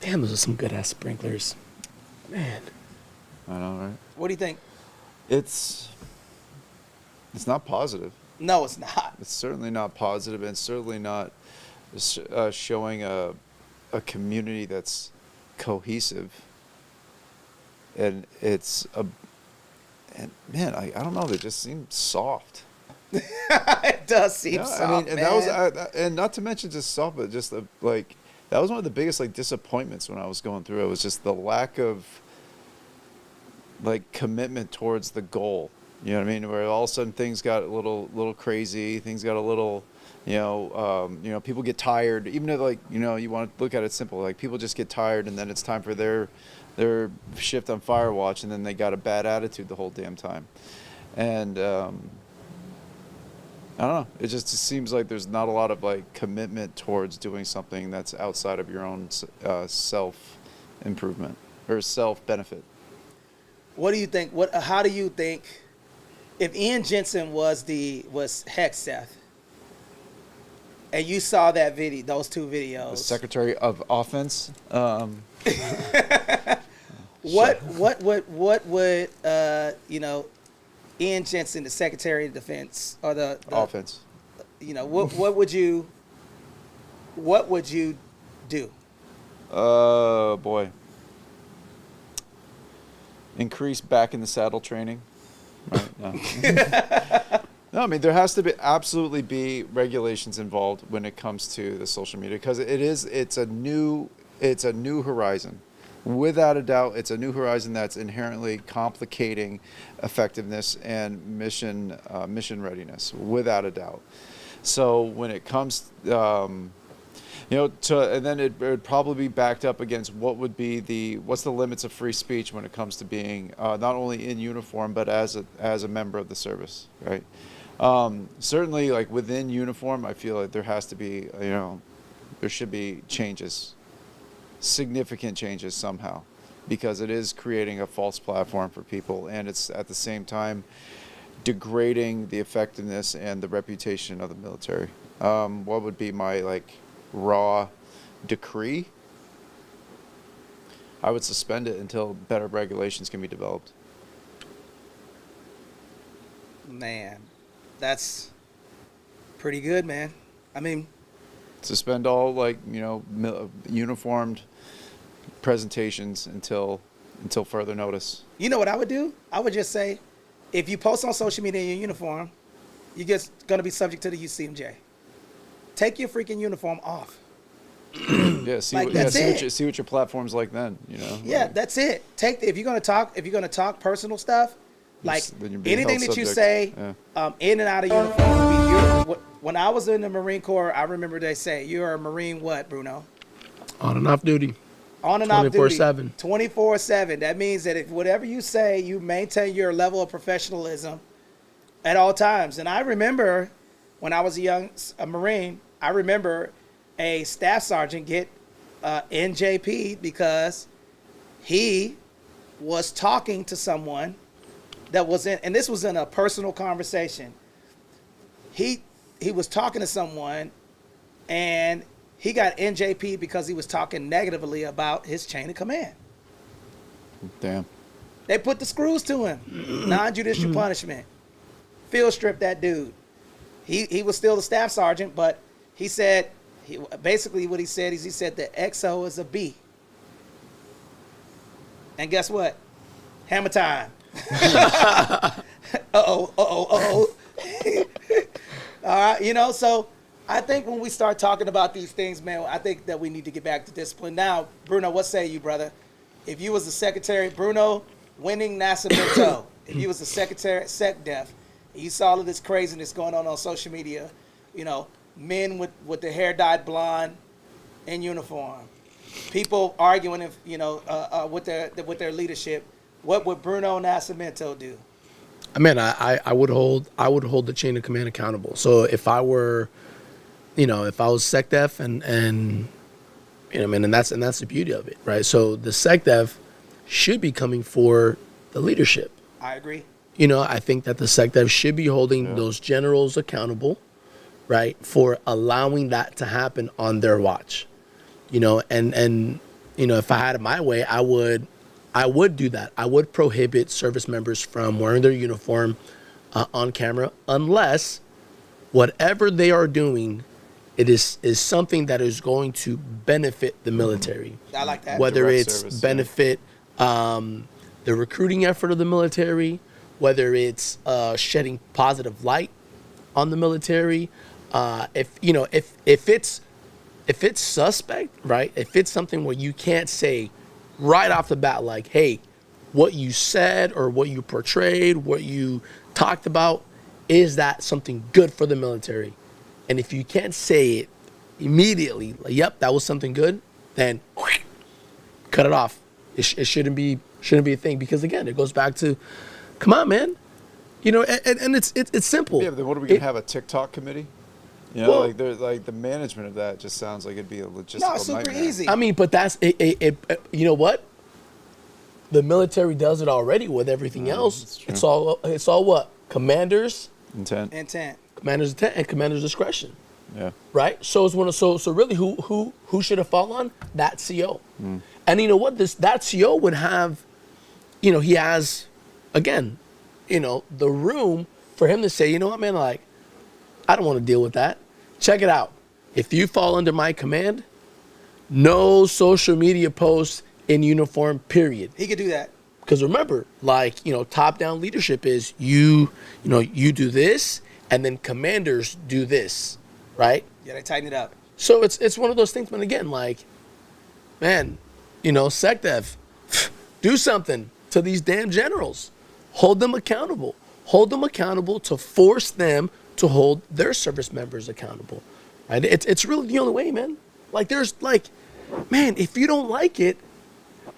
Damn, those are some good ass sprinklers, man. I know, right? What do you think? It's not positive. No, it's not. It's certainly not positive, and certainly not showing a community that's cohesive. And man, I don't know. They just seem soft. It does seem soft, I mean, and man. that was, and not to mention just soft, but just like that was one of the biggest like disappointments when I was going through it. Was just the lack of like commitment towards the goal. You know what I mean? Where all of a sudden things got a little crazy. Things got a little, people get tired. Even though like you want to look at it simple, like people just get tired, and then it's time for their shift on Firewatch, and then they got a bad attitude the whole damn time. And I don't know. It just seems like there's not a lot of like commitment towards doing something that's outside of your own self improvement or self benefit. What do you think? How do you think if Ian Jensen was Hegseth, and you saw that video, those two videos, The Secretary of Offense. What would Ian Jensen, the Secretary of Defense, or the Offense. What would you do? Oh boy. Increase back in the saddle training. Right? No. No, I mean there has to absolutely be regulations involved when it comes to the social media, because it's a new horizon. Without a doubt, it's a new horizon that's inherently complicating effectiveness and mission readiness, without a doubt. So when it comes, and then it would probably be backed up against what's the limits of free speech when it comes to being not only in uniform but as a member of the service, right? Certainly, like within uniform, I feel like there has to be, there should be changes. Significant changes somehow, because it is creating a false platform for people, and it's at the same time degrading the effectiveness and the reputation of the military. What would be my raw decree? I would suspend it until better regulations can be developed. Man, that's pretty good, man. I mean, suspend all uniformed presentations until further notice. You know what I would do? I would just say, if you post on social media in your uniform, you're just going to be subject to the UCMJ. Take your freaking uniform off. Yeah, see what your platform's like then. Yeah, that's it. If you're going to talk personal stuff, like anything that you say, in and out of uniform. When I was in the Marine Corps, I remember they say, "You're a Marine what, Bruno?" On and off duty. On and off duty. 24/7. 24/7. That means that if whatever you say, you maintain your level of professionalism at all times. And I remember when I was a Marine, I remember a staff sergeant get NJP'd because he was talking to someone that was in, and this was in a personal conversation. He was talking to someone, and he got NJP because he was talking negatively about his chain of command. Damn. They put the screws to him. Non-judicial punishment. Field strip that dude. He was still the staff sergeant, but he said, basically what he said is he said the XO is a B. And guess what? Hammer time. Uh-oh. All right, you know, so I think when we start talking about these things, man, I think that we need to get back to discipline. Now, Bruno, what say you, brother? If you was the secretary, Bruno, winning Nascimento, if you was the secretary at SecDef, and you saw all of this craziness going on social media, you know, men with their hair dyed blonde in uniform, people arguing, if you know, with their leadership, what would Bruno Nascimento do? I mean, I would hold the chain of command accountable. So if I were, you know, if I was SecDef and you know, I mean, and that's the beauty of it, right? So the SecDef should be coming for the leadership. I agree. You know, I think that the SecDef should be holding those generals accountable, right, for allowing that to happen on their watch. You know, and you know, if I had it my way, I would do that. I would prohibit service members from wearing their uniform on camera unless whatever they are doing, it is something that is going to benefit the military. I like that. Whether Direct it's service, benefit the recruiting effort of the military, whether it's shedding positive light on the military, if it's suspect, right? If it's something where you can't say right off the bat, like, hey, what you said or what you portrayed, what you talked about, is that something good for the military? And if you can't say it immediately, like, yep, that was something good, then cut it off. It shouldn't be a thing, because again, it goes back to, come on, man, you know, and it's simple. Yeah, but then what are we gonna have, a TikTok committee? You know, Well, like the management of that just sounds like it'd be a logistical No, it's super nightmare. easy. I mean, but that's it. You know what? The military does it already with everything else. that's true. It's all what? Commanders, Intent. commanders' intent, and commanders' discretion. Yeah. Right. So it's so really who should have fallen on that CO? And you know what? That CO would have, you know, he has, again, you know, the room for him to say, you know what, man, like, I don't want to deal with that. Check it out. If you fall under my command, no social media posts in uniform, period. He could do that. Because remember, like, you know, top-down leadership is you do this, and then commanders do this, right? Yeah, they tighten it up. So it's one of those things, but again, like, man, you know, SecDef, do something to these damn generals. Hold them accountable. Hold them accountable to force them to hold their service members accountable. Right? It's really the only way, man. Like, there's like, man, if you don't like it,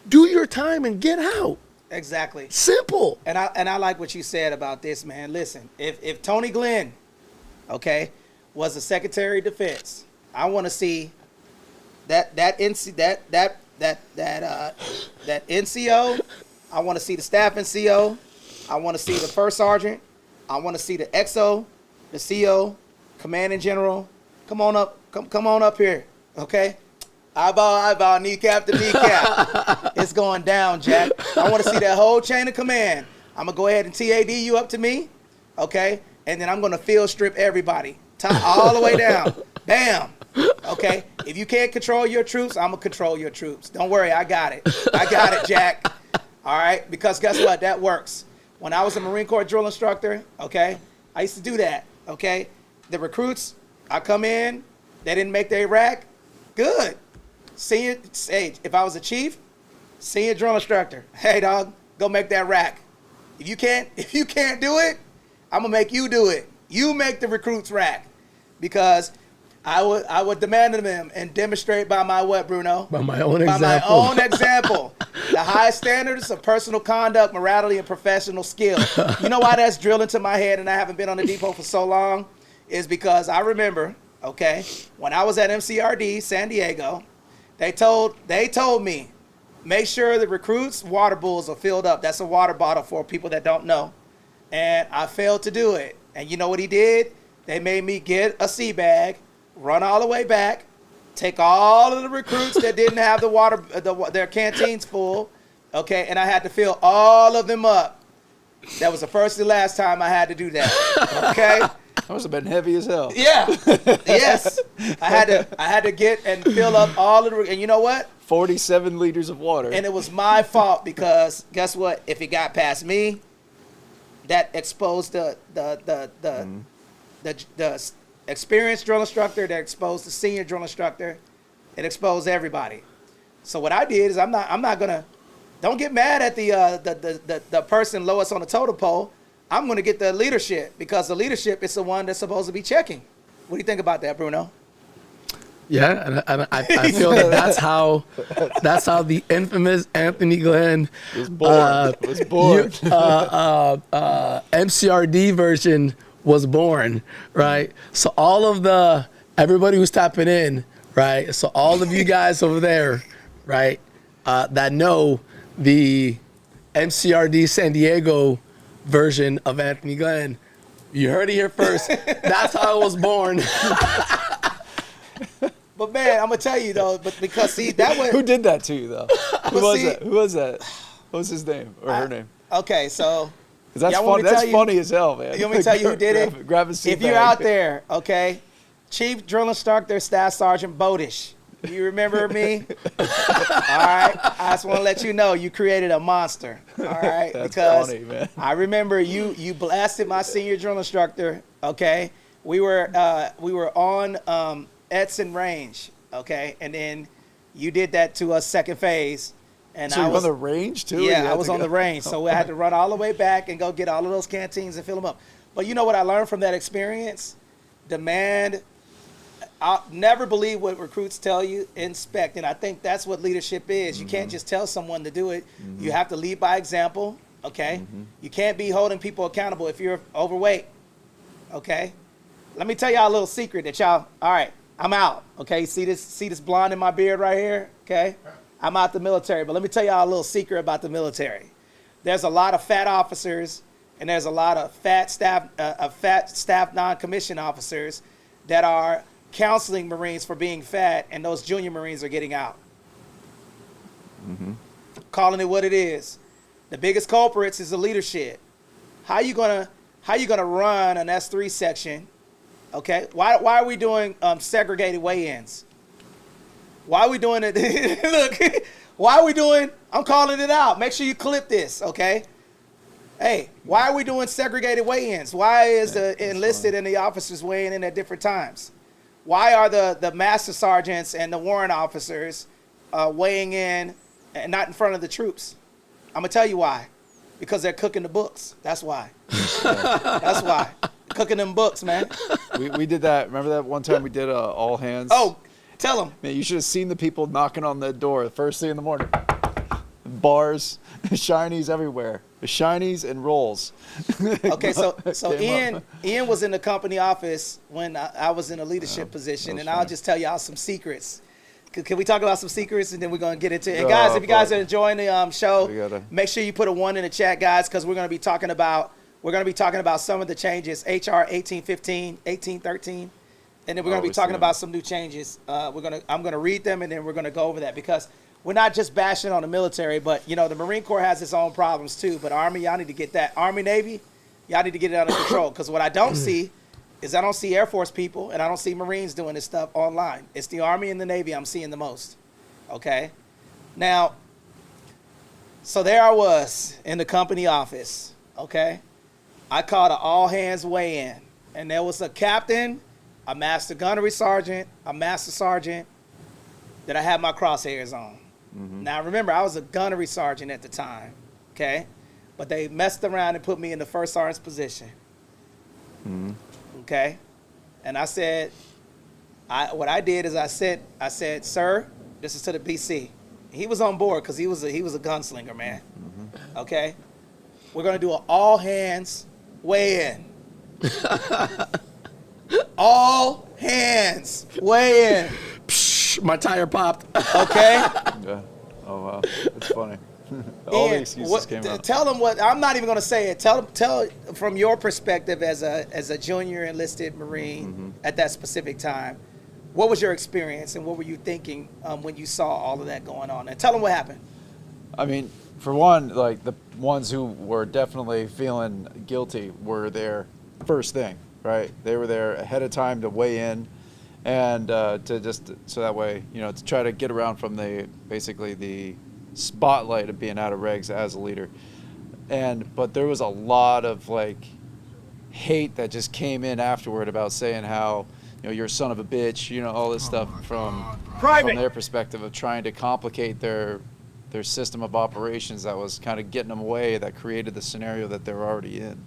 do your time and get out. Exactly. Simple. And I like what you said about this, man. Listen, if Tony Glenn, okay, was the Secretary of Defense, I want to see that NCO. I want to see the staff NCO. I want to see the first sergeant. I want to see the XO, the CO, commanding general. Come on up. Come on up here, okay? Eyeball, kneecap to kneecap. It's going down, Jack. I want to see that whole chain of command. I'm gonna go ahead and TAD you up to me, okay? And then I'm gonna field strip everybody, top all the way down. Bam. Okay. If you can't control your troops, I'm gonna control your troops. Don't worry, I got it. I got it, Jack. All right. Because guess what? That works. When I was a Marine Corps drill instructor, okay, I used to do that. Okay. The recruits, I come in, they didn't make their rack. Good. Senior, hey, if I was a chief, senior drill instructor, hey dog, go make that rack. If you can't do it, I'm gonna make you do it. You make the recruits rack, because I would demand of them and demonstrate by my what, Bruno? By my own By example. my own example. The highest standards of personal conduct, morality, and professional skill. You know why that's drilled into my head and I haven't been on the depot for so long? Is because I remember, okay, when I was at MCRD, San Diego, they told me, make sure the recruits' water bowls are filled up. That's a water bottle for people that don't know. And I failed to do it. And you know what he did? They made me get a sea bag, run all the way back, take all of the recruits that didn't have the water, their canteens full, okay, and I had to fill all of them up. That was the first and last time I had to do that, okay? That must have been heavy as hell. Yeah, yes. I had to get and fill up all of the, and you know what? 47 liters of water. And it was my fault because guess what? If it got past me, that exposed the experienced drill instructor, that exposed the senior drill instructor, it exposed everybody. So what I did is I'm not gonna, don't get mad at the person lowest on the totem pole. I'm gonna get the leadership because the leadership is the one that's supposed to be checking. What do you think about that, Bruno? Yeah, and I feel that that's how the infamous Anthony Glenn was born. MCRD version was born, right? So everybody who's tapping in, right? So all of you guys over there, right, that know the MCRD San Diego version of Anthony Glenn, you heard it here first. That's how it was born. But man, I'm gonna tell you though, because see that way. Who did that to you though? Who was see, that? Who was that? What was his name or her name? Okay, so that's funny. That's funny as hell, man. You want me to tell you who did it? Grab a seat. If you're out there, okay, Chief Drill Instructor Staff Sergeant Bodish. You remember me? All right. I just want to let you know you created a monster. All right. That's because funny, man. I remember you blasted my senior drill instructor. Okay. We were on Edson Range. Okay. And then you did that to us second phase. And so I you was on the range too? Yeah, I was on the range. So I had to run all the way back and go get all of those canteens and fill them up. But you know what I learned from that experience? Demand. I'll never believe what recruits tell you, inspect. And I think that's what leadership is. You can't just tell someone to do it. You have to lead by example, okay? You can't be holding people accountable if you're overweight, okay? Let me tell y'all a little secret that y'all, all right, I'm out, okay? See this blonde in my beard right here, okay? I'm out the military, but let me tell y'all a little secret about the military. There's a lot of fat officers and there's a lot of fat staff non-commissioned officers that are counseling Marines for being fat, and those junior Marines are getting out. Calling it what it is. The biggest culprits is the leadership. How you gonna run an S3 section? Okay, why are we doing segregated weigh-ins? Why are we doing it? Look, why are we doing? I'm calling it out. Make sure you clip this, okay? Hey, why are we doing segregated weigh-ins? Why is the enlisted and the officers weighing in at different times? Why are the master sergeants and the warrant officers weighing in and not in front of the troops? I'm going to tell you why. Because they're cooking the books. That's why. That's why. Cooking them books, man. We did that. Remember that one time we did all hands? Oh, tell them. Man, you should have seen the people knocking on the door the first thing in the morning. Bars, shinies everywhere. Shinies and rolls. Okay, so Ian was in the company office when I was in a leadership position, and I'll just tell y'all some secrets. Can we talk about some secrets, and then we're going to get into it? And guys, if you guys are enjoying the show, make sure you put a 1 in the chat, guys, because we're going to be talking about some of the changes, HR 1815, 1813, and then we're going to be talking about some new changes. I'm going to read them, and then we're going to go over that because we're not just bashing on the military, but, you know, the Marine Corps has its own problems, too. But Army, y'all need to get that. Army, Navy, y'all need to get it under control. Because what I don't see is I don't see Air Force people, and I don't see Marines doing this stuff online. It's the Army and the Navy I'm seeing the most. Okay? Now, so there I was in the company office. Okay? I called an all-hands weigh-in. And there was a captain, a master gunnery sergeant, a master sergeant that I had my crosshairs on. Now, remember, I was a gunnery sergeant at the time, okay? But they messed around and put me in the first sergeant's position, okay? And I said, what I did is I said, sir, this is to the BC. He was on board because he was a gunslinger, man. Mm-hmm. Okay, we're gonna do an all hands weigh in. All hands weigh in. Psh, my tire popped. Okay. Yeah. Oh wow, that's funny. All the excuses came out. Tell them what I'm not even gonna say it. Tell from your perspective as a junior enlisted Marine at that specific time. What was your experience and what were you thinking when you saw all of that going on? And tell them what happened. I mean, for one, like the ones who were definitely feeling guilty were there first thing, right? They were there ahead of time to weigh in, and to just so that way, you know, to try to get around from basically the spotlight of being out of regs as a leader. But there was a lot of like hate that just came in afterward about saying how, you know, you're a son of a bitch, you know, all this stuff from their perspective of trying to complicate their system of operations that was kind of getting them away, that created the scenario that they're already in.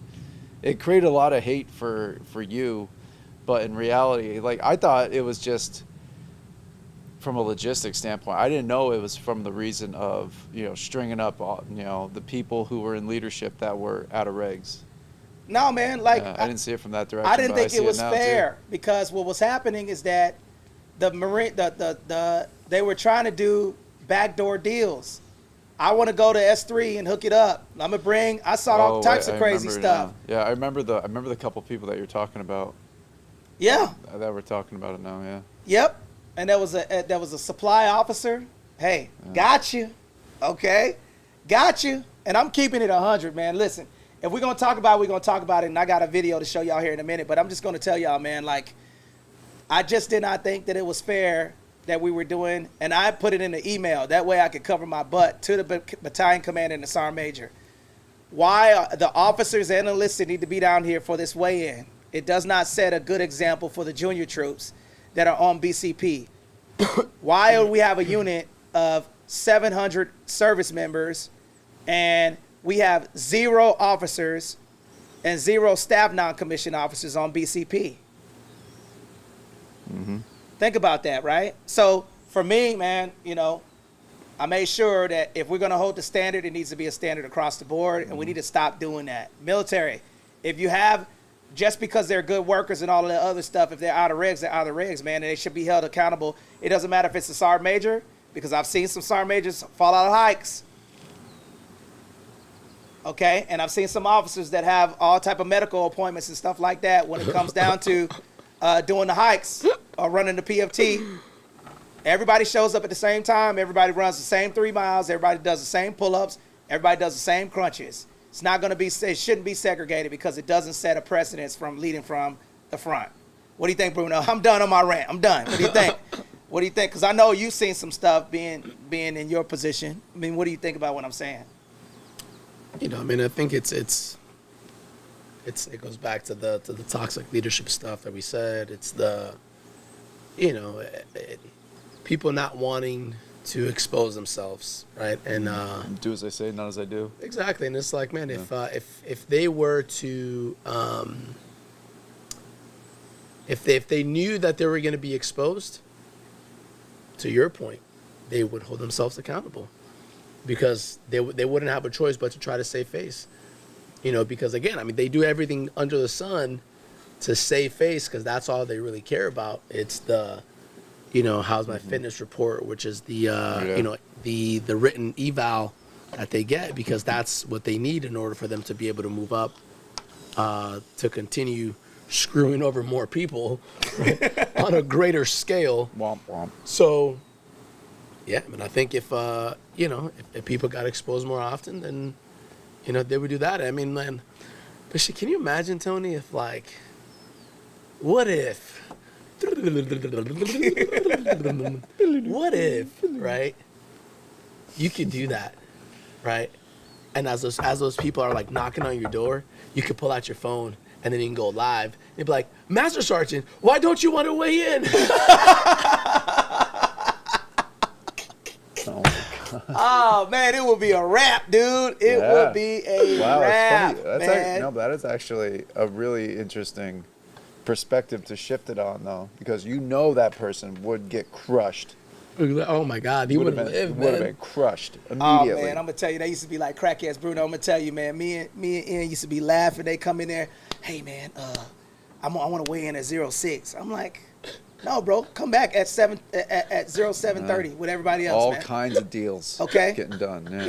It created a lot of hate for you, but in reality, like, I thought it was just from a logistics standpoint. I didn't know it was from the reason of, you know, stringing up, you know, the people who were in leadership that were out of regs. No, man, like I didn't see it from that direction. I didn't think it was fair too. because what was happening is that the Marine, they were trying to do backdoor deals. I want to go to S3 and hook it up. I saw all types of crazy stuff. Yeah, I remember the couple people that you're talking about. Yeah. That we're talking about it now. Yeah. Yep. And there was a supply officer. Hey, got you. Okay, got you. And I'm keeping it 100, man. Listen. If we're going to talk about it, we're going to talk about it, and I got a video to show y'all here in a minute, but I'm just going to tell y'all, man, like, I just did not think that it was fair that we were doing, and I put it in the email. That way I could cover my butt to the battalion commander and the sergeant major. Why the officers and enlisted need to be down here for this weigh-in. It does not set a good example for the junior troops that are on BCP. Why do we have a unit of 700 service members and we have 0 officers and 0 staff non-commissioned officers on BCP? Mm-hmm. Think about that, right? So for me, man, you know, I made sure that if we're going to hold the standard, it needs to be a standard across the board, and we need to stop doing that. Military, if you have, just because they're good workers and all of that other stuff, if they're out of regs, they're out of regs, man, and they should be held accountable. It doesn't matter if it's a sergeant major, because I've seen some sergeant majors fall out of hikes. Okay, and I've seen some officers that have all type of medical appointments and stuff like that when it comes down to doing the hikes or running the PFT. Everybody shows up at the same time. Everybody runs the same 3 miles. Everybody does the same pull-ups. Everybody does the same crunches. It's not going to be, it shouldn't be segregated because it doesn't set a precedence from leading from the front. What do you think, Bruno? I'm done on my rant. I'm done. What do you think? What do you think? Because I know you've seen some stuff being in your position. I mean, what do you think about what I'm saying? You know, I mean, I think it goes back to the toxic leadership stuff that we said. It's the, you know, people not wanting to expose themselves, right? And do as I say, not as I do. Exactly, and it's like, man, if they were to, if they knew that they were going to be exposed, to your point, they would hold themselves accountable. Because they wouldn't have a choice but to try to save face, you know. Because again, I mean, they do everything under the sun to save face because that's all they really care about. It's the, you know, how's my fitness report, which is the you know, the written eval that they get, because that's what they need in order for them to be able to move up, to continue screwing over more people, right, on a greater scale. Womp womp. So. Yeah, I mean, I think if, you know, if people got exposed more often, then, you know, they would do that. I mean, man, but shit, can you imagine, Tony, if, like, what if, right, you could do that, right? And as those people are, like, knocking on your door, you could pull out your phone, and then you can go live. And you'd be like, Master Sergeant, why don't you want to weigh in? Oh man, it would be a wrap, dude. It would be a wrap. That's funny. Man. No, that is actually a really interesting perspective to shift it on, though, because you know that person would get crushed. Oh my God, he would have lived, Would have man. been crushed Oh immediately. man, I'm gonna tell you, they used to be like crackheads, Bruno. I'm gonna tell you, man. Me and Ian used to be laughing. They come in there, hey man, I want to weigh in at 06. I'm like, no, bro, come back at 07:30 with everybody else, All man. kinds of deals. Okay. Getting done. Yeah.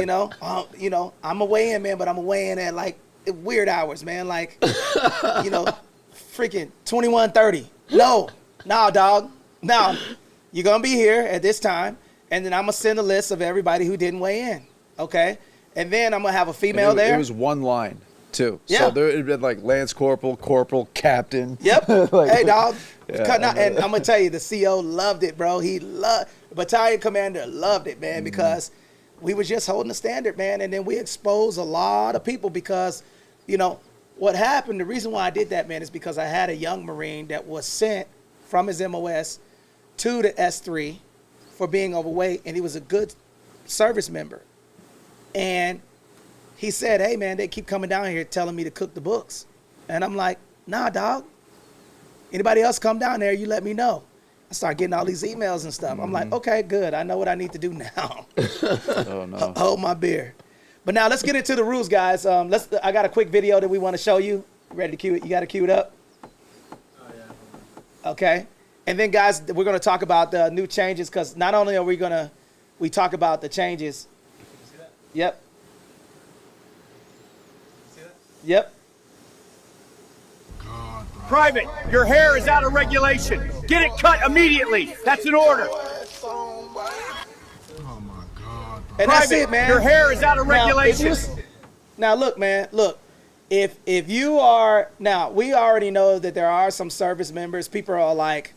You know, I'm gonna weigh in, man, but I'm gonna weigh in at like weird hours, man. Like, freaking 21:30. No, dog. No, you're gonna be here at this time, and then I'm gonna send a list of everybody who didn't weigh in. Okay, and then I'm gonna have a female there. It was one line too. Yeah. So there it'd been like Lance Corporal, Captain. Yep. Like, hey, dog. Yeah, Cutting out, and I'm gonna tell you, the CO loved it, bro. He loved, the battalion commander loved it, man, because we was just holding the standard, man, and then we exposed a lot of people because, what happened. The reason why I did that, man, is because I had a young Marine that was sent from his MOS to the S3 for being overweight, and he was a good service member, and he said, hey, man, they keep coming down here telling me to cook the books, and I'm like, nah, dog. Anybody else come down there, you let me know. I start getting all these emails and stuff. I'm like, okay, good. I know what I need to do now. Oh no. Hold my beer. But now let's get into the rules, guys. I got a quick video that we want to show you. Ready to cue it? You got to cue it up? Oh, yeah. Okay. And then, guys, we're going to talk about the new changes, because not only are we talk about the changes. You see that? Yep. See that? Yep. Private, your hair is out of regulation. Get it cut immediately. That's an order. And Private, that's it, man. your hair is out of Now, regulation. Now, look, man, look. If you are, now, we already know that there are some service members. People are like,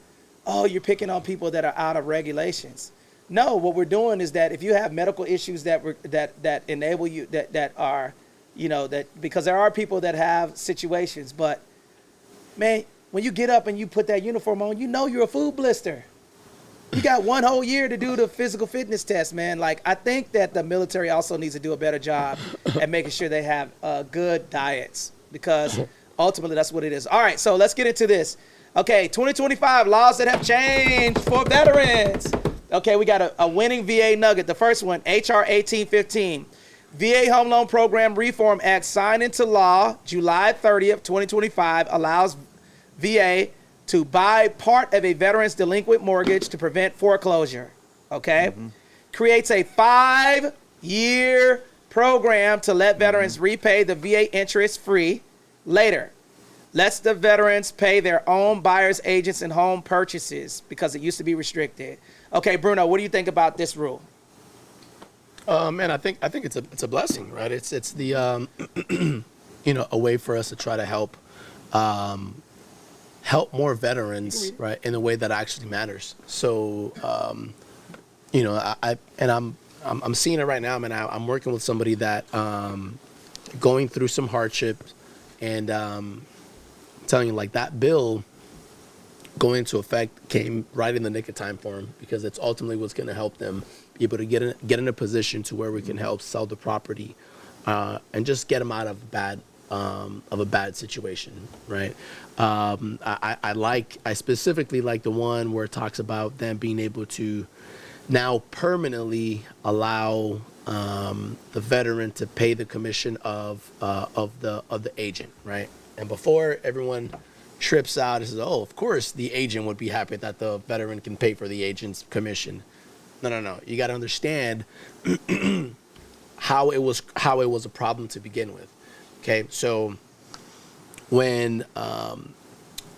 oh, you're picking on people that are out of regulations. No, what we're doing is that if you have medical issues that enable you, that are, that, because there are people that have situations, but man, when you get up and you put that uniform on, you're a food blister. You got one whole year to do the physical fitness test, man. Like, I think that the military also needs to do a better job at making sure they have good diets, because ultimately that's what it is. All right, so let's get into this. Okay, 2025 laws that have changed for veterans. Okay, we got a winning VA nugget. The first one, HR 1815. VA Home Loan Program Reform Act signed into law July 30th, 2025, allows VA to buy part of a veteran's delinquent mortgage to prevent foreclosure. Okay? Mm-hmm. Creates a 5-year program to let veterans repay the VA interest free later. Lets the veterans pay their own buyer's agents and home purchases, because it used to be restricted. Okay, Bruno, what do you think about this rule? Man, I think it's a blessing, right? It's the a way for us to try to help more veterans, right, in a way that actually matters. So I'm seeing it right now, man. I'm working with somebody that going through some hardship, and telling you, like, that bill going into effect came right in the nick of time for them, because it's ultimately what's going to help them be able to get in a position to where we can help sell the property and just get them out of a bad situation, right? I specifically like the one where it talks about them being able to now permanently allow the veteran to pay the commission of the agent, right? And before everyone trips out and says, oh, of course the agent would be happy that the veteran can pay for the agent's commission. No. You got to understand how it was a problem to begin with. Okay, so when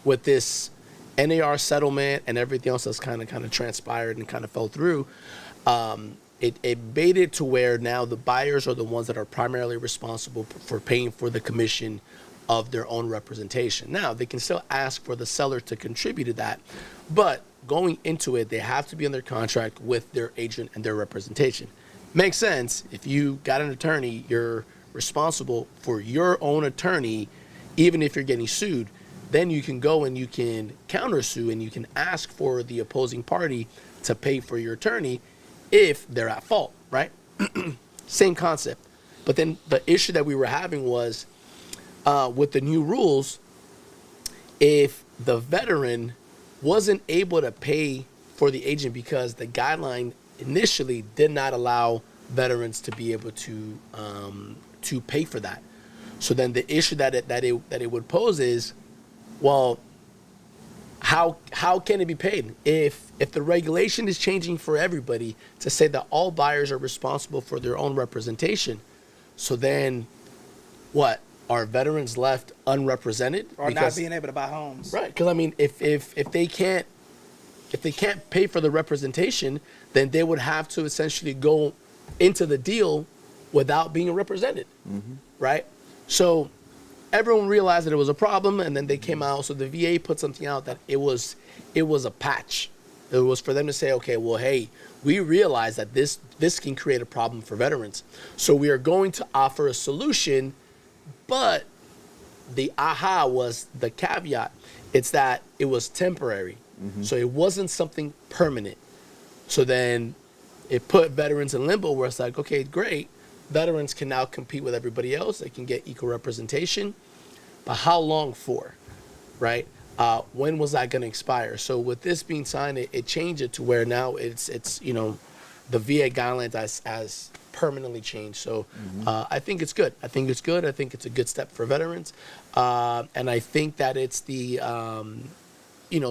with this NAR settlement and everything else that's kind of transpired and kind of fell through, it made it to where now the buyers are the ones that are primarily responsible for paying for the commission of their own representation. Now, they can still ask for the seller to contribute to that, but going into it, they have to be under contract with their agent and their representation. Makes sense. If you got an attorney, you're responsible for your own attorney, even if you're getting sued. Then you can go and you can countersue, and you can ask for the opposing party to pay for your attorney if they're at fault, right? Same concept. But then the issue that we were having was with the new rules, if the veteran wasn't able to pay for the agent because the guideline initially did not allow veterans to be able to pay for that. So then the issue that it would pose is, well, how can it be paid if the regulation is changing for everybody to say that all buyers are responsible for their own representation? So then, what are veterans left unrepresented or not being able to buy homes? Right, because I mean, if they can't pay for the representation, then they would have to essentially go into the deal without being represented, right? So everyone realized that it was a problem, and then they came out. So the VA put something out that it was a patch. It was for them to say, okay, well, hey, we realize that this can create a problem for veterans, so we are going to offer a solution. But the was the caveat. It's that it was temporary, so it wasn't something permanent. So then it put veterans in limbo, where it's like, okay, great, veterans can now compete with everybody else. They can get equal representation. But how long for, right? When was that going to expire? So with this being signed, it changed it to where now it's the VA guidelines as permanently changed. So I think it's good. I think it's good. I think it's a good step for veterans. And I think that it's the,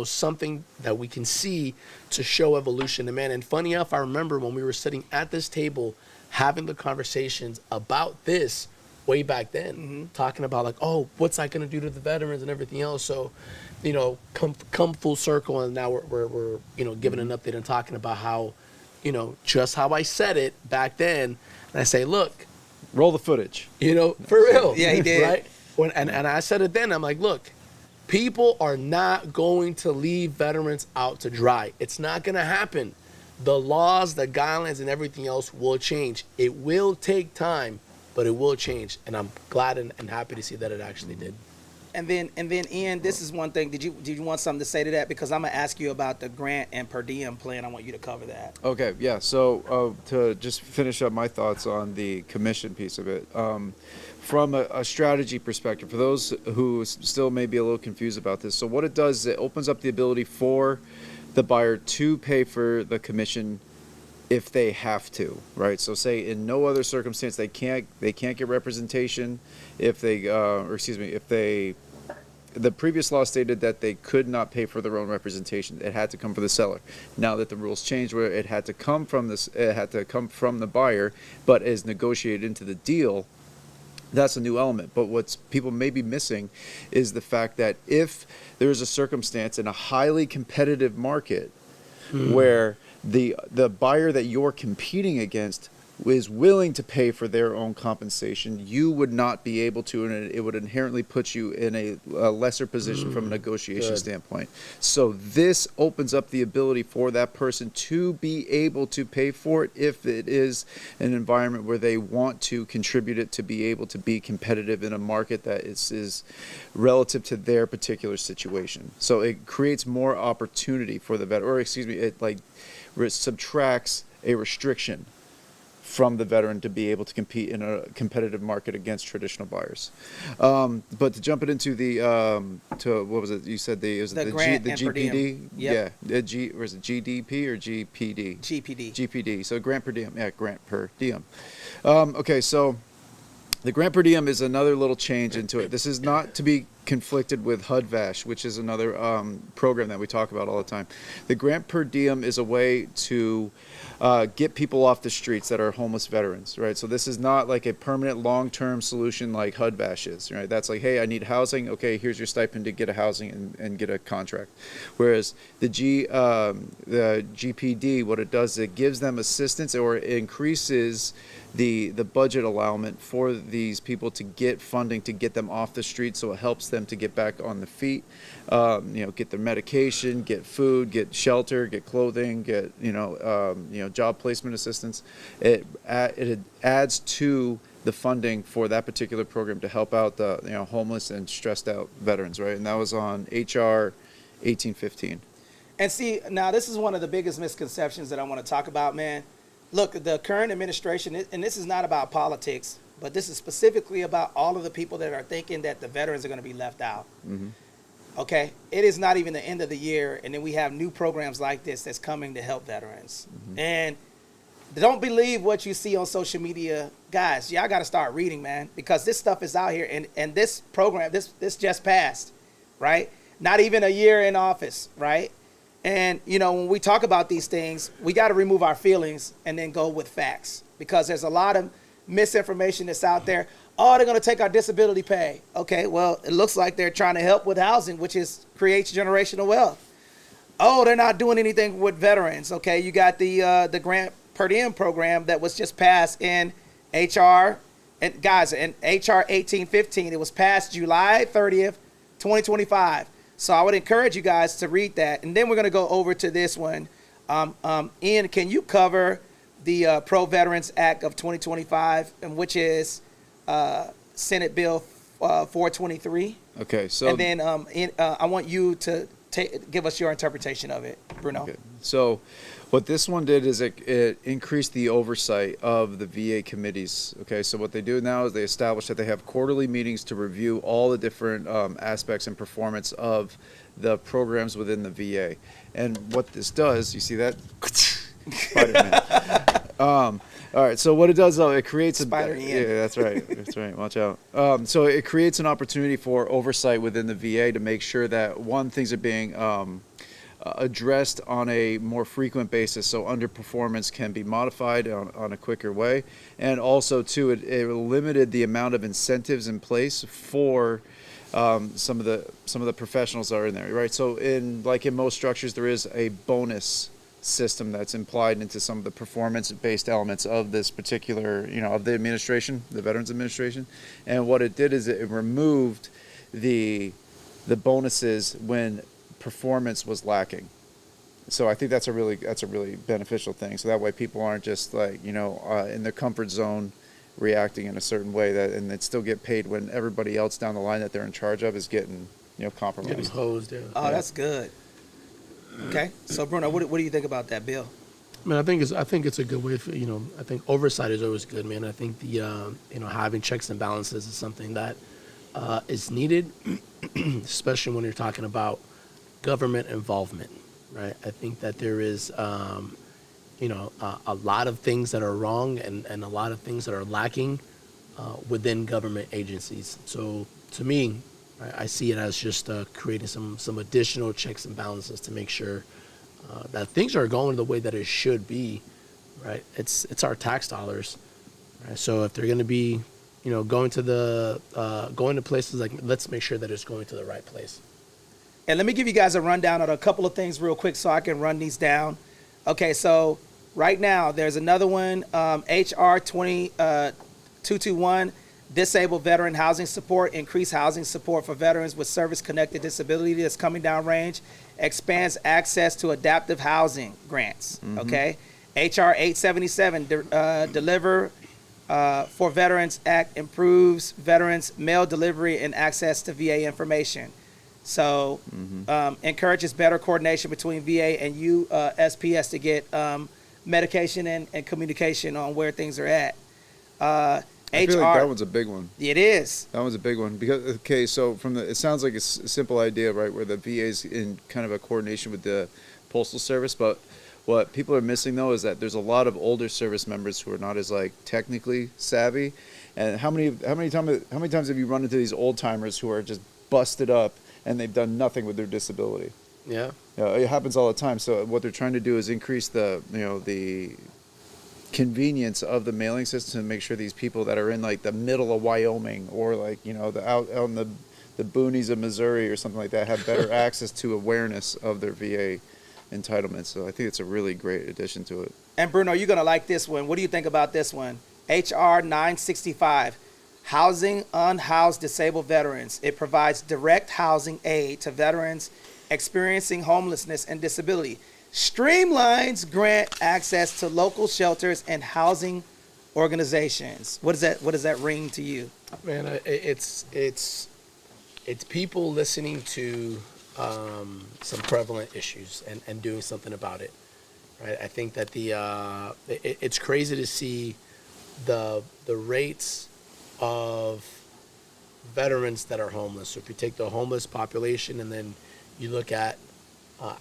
something that we can see to show evolution. And man, and funny enough, I remember when we were sitting at this table having the conversations about this way back then, talking about like, oh, what's that going to do to the veterans and everything else. So, come full circle, and now we're giving an update and talking about how, just how I said it back then. And I say, look, Roll the footage. For real. Yeah, he did. Right? And I said it then. I'm like, look, people are not going to leave veterans out to dry. It's not going to happen. The laws, the guidelines, and everything else will change. It will take time, but it will change. And I'm glad and happy to see that it actually did. And then Ian, this is one thing. Did you want something to say to that? Because I'm gonna ask you about the grant and per diem plan. I want you to cover that. Okay, yeah. So to just finish up my thoughts on the commission piece of it, from a strategy perspective, for those who still may be a little confused about this, so what it does is it opens up the ability for the buyer to pay for the commission if they have to, right? So say in no other circumstance they can't get representation if they the previous law stated that they could not pay for their own representation. It had to come from the seller. Now that the rules changed, where it had to come from the buyer, but is negotiated into the deal, that's a new element. But what's people may be missing is the fact that if there's a circumstance in a highly competitive market where the buyer that you're competing against is willing to pay for their own compensation, you would not be able to, and it would inherently put you in a lesser position from a negotiation standpoint. So this opens up the ability for that person to be able to pay for it if it is an environment where they want to contribute it to be able to be competitive in a market that is relative to their particular situation. So it creates more opportunity for the veteran, or it subtracts a restriction from the veteran to be able to compete in a competitive market against traditional buyers. But to jump it into the what was it? You said the grant the and per diem. GPD. Yep. Yeah, was it GDP or GPD? GPD. GPD. So grant per diem. Yeah, grant per diem. Okay, so the grant per diem is another little change into it. This is not to be conflicted with HUD-VASH, which is another program that we talk about all the time. The grant per diem is a way to get people off the streets that are homeless veterans, right? So this is not like a permanent long-term solution like HUD-VASH is, right? That's like, hey, I need housing. Okay, here's your stipend to get a housing and get a contract. Whereas the GPD, what it does is it gives them assistance, or it increases the budget allowance for these people to get funding to get them off the street, so it helps them to get back on the feet, get their medication, get food, get shelter, get clothing, get job placement assistance. It adds to the funding for that particular program to help out the homeless and stressed out veterans, right? And that was on HR 1815. And see, now this is one of the biggest misconceptions that I want to talk about, man. Look, the current administration, and this is not about politics, but this is specifically about all of the people that are thinking that the veterans are going to be left out. Okay, it is not even the end of the year, and then we have new programs like this that's coming to help veterans. And don't believe what you see on social media, guys. Y'all got to start reading, man, because this stuff is out here, and this program, this just passed, right? Not even a year in office, right? And you know, when we talk about these things, we got to remove our feelings and then go with facts, because there's a lot of misinformation that's out there. Oh, they're going to take our disability pay. Okay, well, it looks like they're trying to help with housing, which creates generational wealth. Oh, they're not doing anything with veterans. Okay, you got the grant per diem program that was just passed in HR, and guys, in HR 1815. It was passed July 30th, 2025. So I would encourage you guys to read that. And then we're going to go over to this one. Ian, can you cover the Pro Veterans Act of 2025, and which is Senate Bill 423? Okay, so and then I want you to give us your interpretation of it, Bruno. Okay. So what this one did is it increased the oversight of the VA committees. Okay, so what they do now is they establish that they have quarterly meetings to review all the different aspects and performance of the programs within the VA. And what this does, you see that? Spider-Man. All right, so what it does, though, it creates a... Yeah, that's right. That's right. Watch out. So it creates an opportunity for oversight within the VA to make sure that, one, things are being addressed on a more frequent basis, so underperformance can be modified on a quicker way. And also, too, it limited the amount of incentives in place for some of the professionals that are in there, right? So in most structures, there is a bonus system that's implied into some of the performance-based elements of this particular, of the administration, the Veterans Administration. And what it did is it removed the bonuses when performance was lacking. So I think that's a really beneficial thing. So that way people aren't just in their comfort zone reacting in a certain way and they'd still get paid when everybody else down the line that they're in charge of is getting compromised. Getting hosed, yeah. Oh, that's good. Okay, so Bruno, what do you think about that bill? I mean, I think it's a good way for, I think oversight is always good, man. I think the having checks and balances is something that is needed, especially when you're talking about government involvement, right? I think that there is a lot of things that are wrong and a lot of things that are lacking within government agencies. So to me, I see it as just creating some additional checks and balances to make sure that things are going the way that it should be, right? It's our tax dollars, right? So if they're going to be, going to places, let's make sure that it's going to the right place. And let me give you guys a rundown of a couple of things real quick so I can run these down. Okay, so right now there's another one, HR 221. Disabled veteran housing support, increase housing support for veterans with service-connected disability that's coming down range, expands access to adaptive housing grants, okay? HR 877, Deliver for Veterans Act improves veterans' mail delivery and access to VA information. So encourages better coordination between VA and USPS to get medication and communication on where things are at. I feel like that one's a big one. It is. That one's a big one because so it sounds like a simple idea, right, where the VA is in kind of a coordination with the Postal Service, but what people are missing though is that there's a lot of older service members who are not as technically savvy. And how many times have you run into these old timers who are just busted up and they've done nothing with their disability? Yeah. It happens all the time. So what they're trying to do is increase the convenience of the mailing system and make sure these people that are in the middle of Wyoming or out in the boonies of Missouri or something like that have better access to awareness of their VA entitlements. So I think it's a really great addition to it. And Bruno, you're gonna like this one. What do you think about this one? HR 965, housing unhoused disabled veterans. It provides direct housing aid to veterans experiencing homelessness and disability. Streamlines grant access to local shelters and housing organizations. What does that ring to you? Man, it's people listening to some prevalent issues and doing something about it, right? I think that it's crazy to see the rates of veterans that are homeless. So if you take the homeless population and then you look at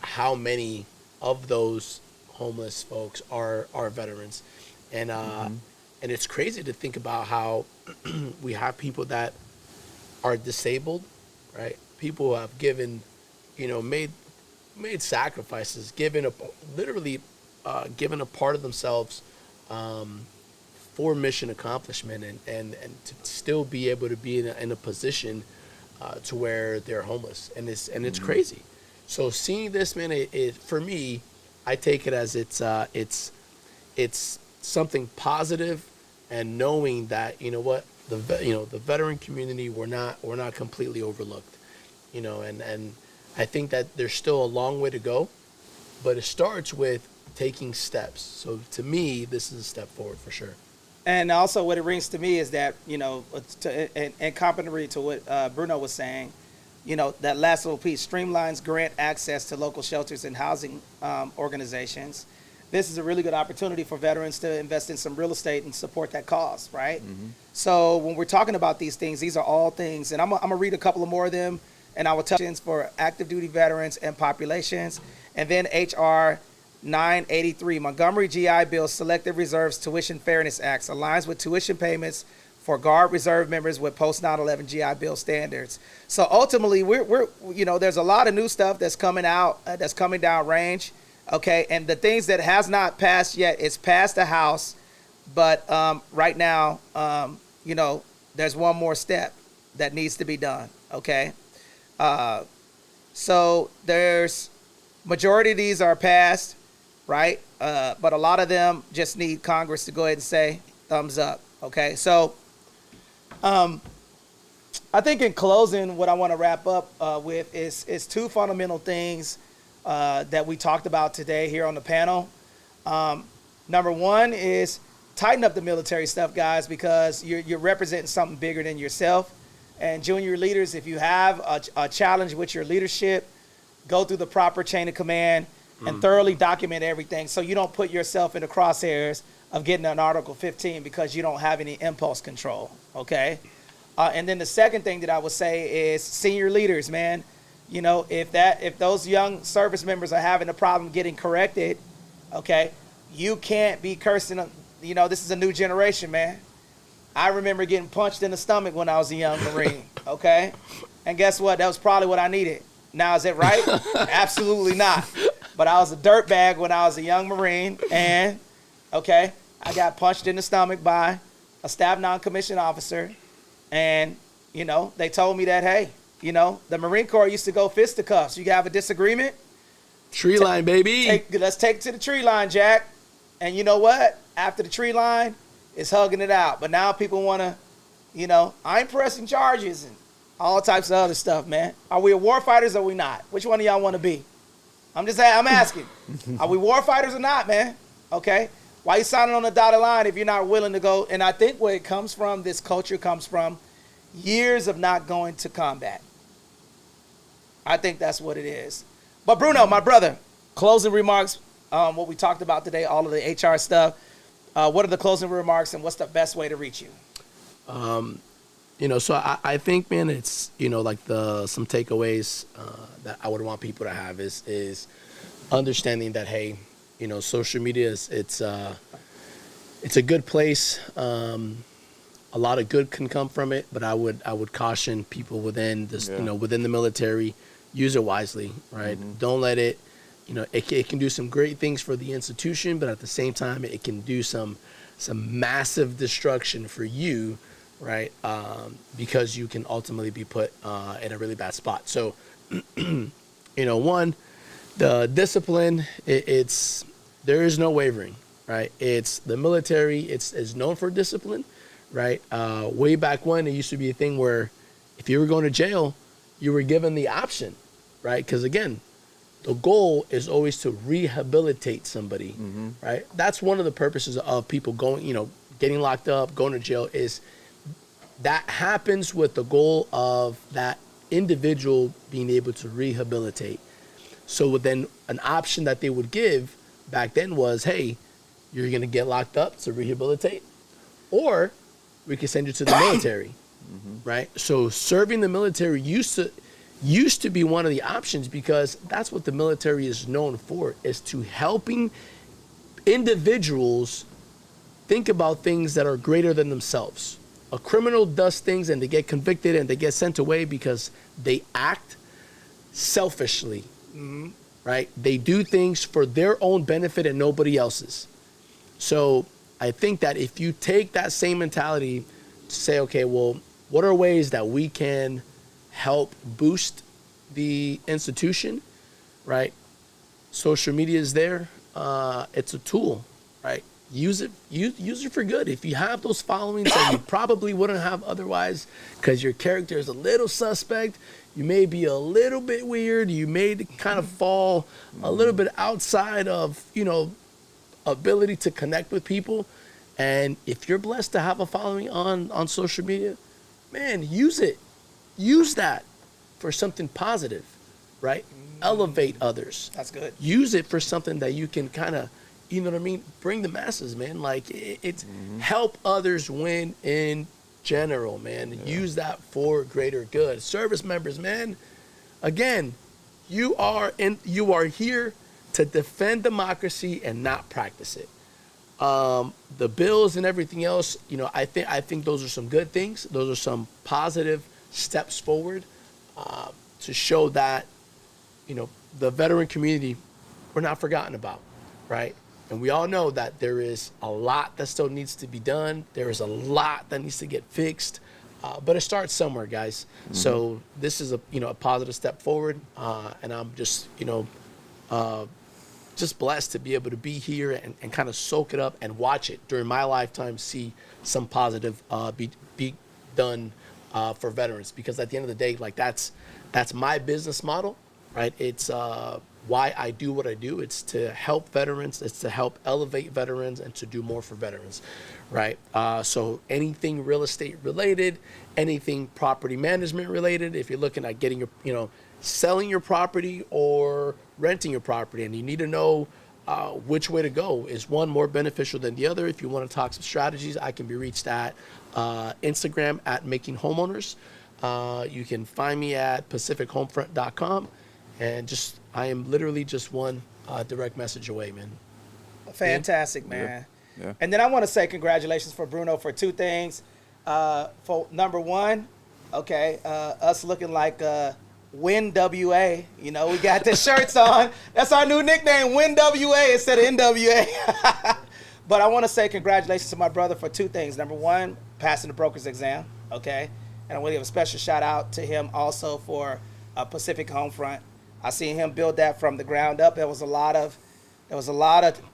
how many of those homeless folks are veterans, and it's crazy to think about how we have people that are disabled, right? People who have given, made sacrifices, given a part of themselves for mission accomplishment, and to still be able to be in a position to where they're homeless, and it's crazy. So seeing this, man, it for me, I take it as it's something positive, and knowing that the veteran community, we're not completely overlooked, and I think that there's still a long way to go, but it starts with taking steps. So to me, this is a step forward for sure. And also what it rings to me is that, and complementary to what Bruno was saying, that last little piece, streamlines grant access to local shelters and housing organizations. This is a really good opportunity for veterans to invest in some real estate and support that cause, right? Mm-hmm. So when we're talking about these things, these are all things, and I'm going to read a couple of more of them, and I will touch on for active duty veterans and populations. And then HR 983, Montgomery GI Bill Selective Reserves Tuition Fairness Acts, aligns with tuition payments for Guard Reserve members with post 9/11 GI Bill standards. So ultimately, we're there's a lot of new stuff that's coming out, that's coming down range. Okay, and the things that has not passed yet, it's passed the House, but right now, there's one more step that needs to be done. Okay, so there's majority of these are passed, right? But a lot of them just need Congress to go ahead and say thumbs up. Okay, so I think in closing, what I want to wrap up with is two fundamental things that we talked about today here on the panel. Number one is tighten up the military stuff, guys, because you're representing something bigger than yourself. And junior leaders, if you have a challenge with your leadership, go through the proper chain of command and thoroughly document everything so you don't put yourself in the crosshairs of getting an Article 15 because you don't have any impulse control, okay? And then the second thing that I would say is senior leaders, man. If those young service members are having a problem getting corrected, okay, you can't be cursing them. This is a new generation, man. I remember getting punched in the stomach when I was a young Marine, okay? And guess what? That was probably what I needed. Now, is it right? Absolutely not. But I was a dirtbag when I was a young Marine, and, okay, I got punched in the stomach by a staff non-commissioned officer, and, they told me that, hey, the Marine Corps used to go fisticuffs. You have a disagreement? Tree line, baby. Let's take it to the tree line, Jack. And you know what? After the tree line, it's hugging it out. But now people want to, I'm pressing charges and all types of other stuff, man. Are we war fighters or are we not? Which one of y'all want to be? I'm asking. Are we war fighters or not, man? Okay. Why you signing on the dotted line if you're not willing to go? And I think where it comes from, this culture comes from years of not going to combat. I think that's what it is. But Bruno, my brother, closing remarks, what we talked about today, all of the HR stuff. What are the closing remarks and what's the best way to reach you? So I think, man, it's, like some takeaways that I would want people to have is understanding that, hey, social media it's a good place. A lot of good can come from it, but I would caution people within this, within the military, use it wisely, right? Mm-hmm. Don't let it, it can do some great things for the institution, but at the same time, it can do some massive destruction for you, right? Because you can ultimately be put in a really bad spot. So, one, the discipline, there is no wavering, right? It's the military, it's known for discipline, right? Way back when, it used to be a thing where if you were going to jail, you were given the option, right? Because again, the goal is always to rehabilitate somebody, right? That's one of the purposes of people going, getting locked up, going to jail, is that happens with the goal of that individual being able to rehabilitate. So then an option that they would give back then was, hey, you're going to get locked up to rehabilitate, or we can send you to the military, right? So serving the military used to be one of the options, because that's what the military is known for, is to helping individuals think about things that are greater than themselves. A criminal does things and they get convicted and they get sent away because they act selfishly, right? They do things for their own benefit and nobody else's. So I think that if you take that same mentality to say, okay, well, what are ways that we can help boost the institution, right? Social media is there. It's a tool, right? Use it for good. If you have those followings that you probably wouldn't have otherwise, because your character is a little suspect, you may be a little bit weird, you may kind of fall a little bit outside of, ability to connect with people. And if you're blessed to have a following on social media, man, use it. Use that for something positive, right? Elevate others. That's good. Use it for something that you can kind of, bring the masses, man. Like, it's help others win in general, man. Yeah. Use that for greater good. Service members, man, again, you are here to defend democracy and not practice it. The bills and everything else, I think those are some good things. Those are some positive steps forward to show that, the veteran community, we're not forgotten about, right? And we all know that there is a lot that still needs to be done. There is a lot that needs to get fixed, but it starts somewhere, guys. So this is a positive step forward, and I'm just just blessed to be able to be here and kind of soak it up and watch it during my lifetime, see some positive be done for veterans. Because at the end of the day, like that's my business model, right? It's why I do what I do. It's to help veterans. It's to help elevate veterans and to do more for veterans, right? So anything real estate related, anything property management related, if you're looking at getting your, selling your property or renting your property, and you need to know which way to go. Is one more beneficial than the other? If you want to talk some strategies, I can be reached at Instagram at Making Homeowners. You can find me at PacificHomefront.com, and I am literally just one direct message away, man. Fantastic, man. Yeah. And then I want to say congratulations for Bruno for two things. For number one, us looking like WinWA. We got the shirts on. That's our new nickname, WinWA instead of NWA. But I want to say congratulations to my brother for two things. Number one, passing the broker's exam, okay? And I want to give a special shout out to him also for Pacific Homefront. I seen him build that from the ground up. There was a lot of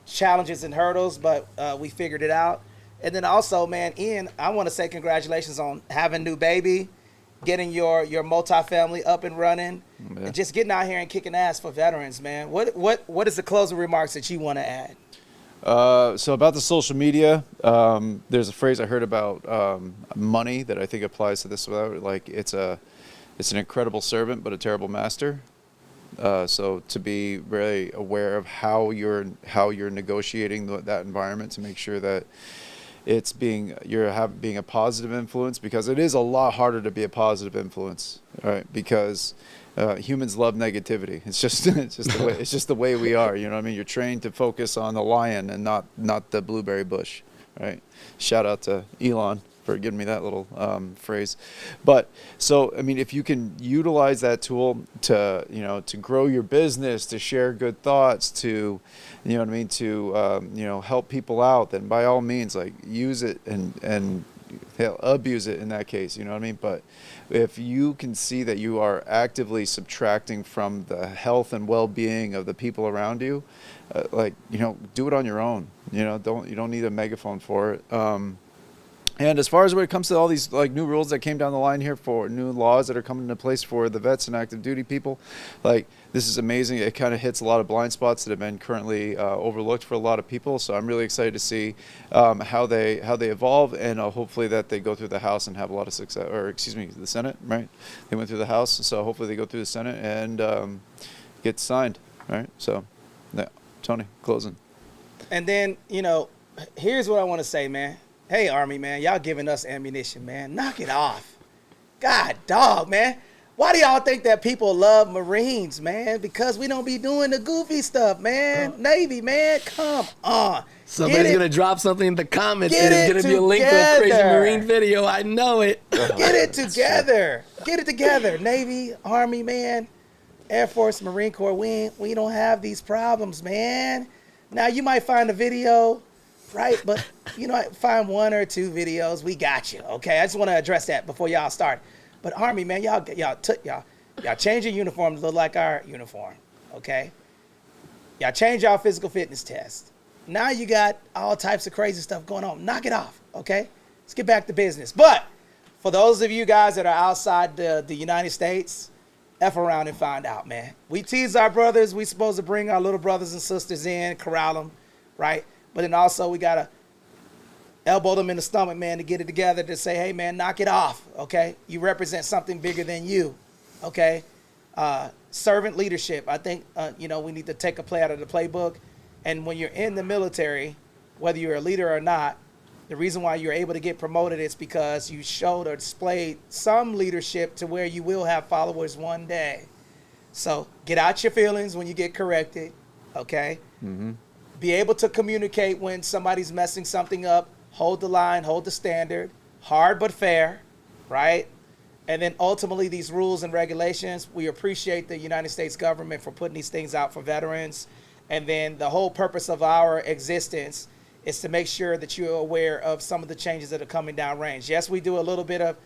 challenges and hurdles, but we figured it out. And then also, man, Ian, I want to say congratulations on having a new baby, getting your multifamily up and running, and just getting out here and kicking ass for veterans, man. What is the closing remarks that you want to add? So about the social media, there's a phrase I heard about money that I think applies to this. Like it's an incredible servant but a terrible master. So to be very aware of how you're negotiating that environment to make sure that it's being a positive influence, because it is a lot harder to be a positive influence, right? Because humans love negativity. It's just the way we are. You know what I mean? You're trained to focus on the lion and not the blueberry bush, right? Shout out to Elon for giving me that little phrase. But so, I mean, if you can utilize that tool to grow your business, to share good thoughts, to help people out, then by all means, like, use it and abuse it in that case, you know what I mean? But if you can see that you are actively subtracting from the health and well-being of the people around you, do it on your own. You don't need a megaphone for it. And as far as when it comes to all these new rules that came down the line here, for new laws that are coming into place for the vets and active duty people, this is amazing. It kind of hits a lot of blind spots that have been currently overlooked for a lot of people. So I'm really excited to see how they evolve, and hopefully that they go through the House and have a lot of success, or excuse me, the Senate, right? They went through the House, so hopefully they go through the Senate and get signed, right? So, yeah, Tony, closing. And then, here's what I want to say, man. Hey, Army, man, y'all giving us ammunition, man. Knock it off. God, dog, man. Why do y'all think that people love Marines, man? Because we don't be doing the goofy stuff, man. Navy, man, come on. Somebody's going to drop something in the comments. Get There's it going to be a link to a crazy together. Marine video. I know it. Get it together. Get it together. Navy, Army, man, Air Force, Marine Corps, we don't have these problems, man. Now, you might find a video, right? But, find 1 or 2 videos. We got you, okay? I just want to address that before y'all start. But Army, man, y'all change your uniform to look like our uniform, okay? Y'all change y'all physical fitness test. Now you got all types of crazy stuff going on. Knock it off, okay? Let's get back to business. But for those of you guys that are outside the United States, F around and find out, man. We tease our brothers. We supposed to bring our little brothers and sisters in, corral them, right? But then also we got to elbow them in the stomach, man, to get it together to say, hey, man, knock it off, okay? You represent something bigger than you, okay? Servant leadership. I think, we need to take a play out of the playbook. And when you're in the military, whether you're a leader or not, the reason why you're able to get promoted is because you showed or displayed some leadership to where you will have followers one day. So get out your feelings when you get corrected, okay? Mm-hmm. Be able to communicate when somebody's messing something up. Hold the line, hold the standard, hard but fair, right? And then ultimately these rules and regulations, we appreciate the United States government for putting these things out for veterans. And then the whole purpose of our existence is to make sure that you're aware of some of the changes that are coming down range. Yes, we do a little bit of,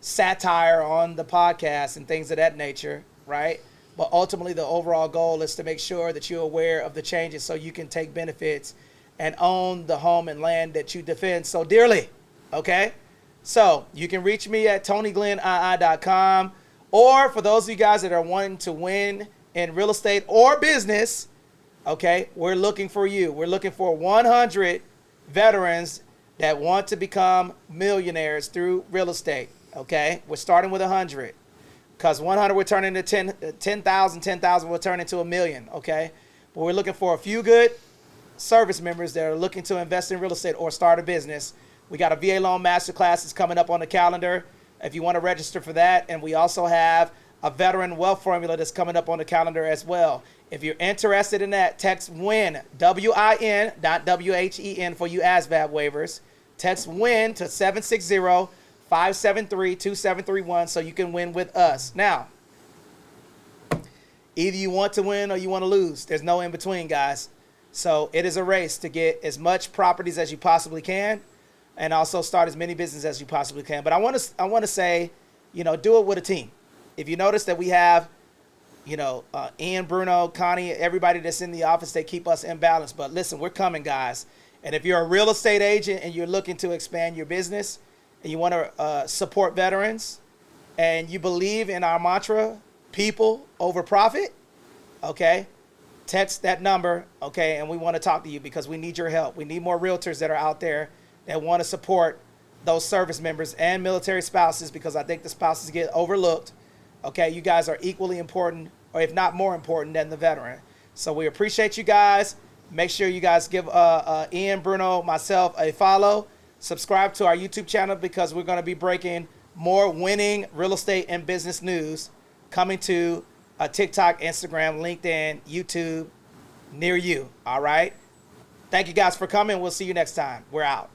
satire on the podcast and things of that nature, right? But ultimately the overall goal is to make sure that you're aware of the changes so you can take benefits and own the home and land that you defend so dearly, okay? So you can reach me at TonyGlennII.com, or for those of you guys that are wanting to win in real estate or business, okay, we're looking for you. We're looking for 100 veterans that want to become millionaires through real estate, okay? We're starting with 100 because 100 will turn into 10,000, 10,000 will turn into $1 million, okay? But we're looking for a few good service members that are looking to invest in real estate or start a business. We got a VA loan masterclass that's coming up on the calendar if you want to register for that. And we also have a veteran wealth formula that's coming up on the calendar as well. If you're interested in that, text WIN, W-I-N, not W-H-E-N for you ASVAB waivers. Text WIN to 760-573-2731 so you can win with us. Now, either you want to win or you want to lose. There's no in between, guys. So it is a race to get as much properties as you possibly can and also start as many businesses as you possibly can. But I want to say, do it with a team. If you notice that we have, Ian, Bruno, Connie, everybody that's in the office, they keep us in balance. But listen, we're coming, guys. And if you're a real estate agent and you're looking to expand your business and you want to support veterans and you believe in our mantra, people over profit, okay, text that number, okay, and we want to talk to you because we need your help. We need more realtors that are out there that want to support those service members and military spouses because I think the spouses get overlooked. Okay, you guys are equally important, or if not more important than the veteran. So we appreciate you guys. Make sure you guys give Ian, Bruno, myself a follow. Subscribe to our YouTube channel because we're going to be breaking more winning real estate and business news coming to TikTok, Instagram, LinkedIn, YouTube near you. All right. Thank you guys for coming. We'll see you next time. We're out.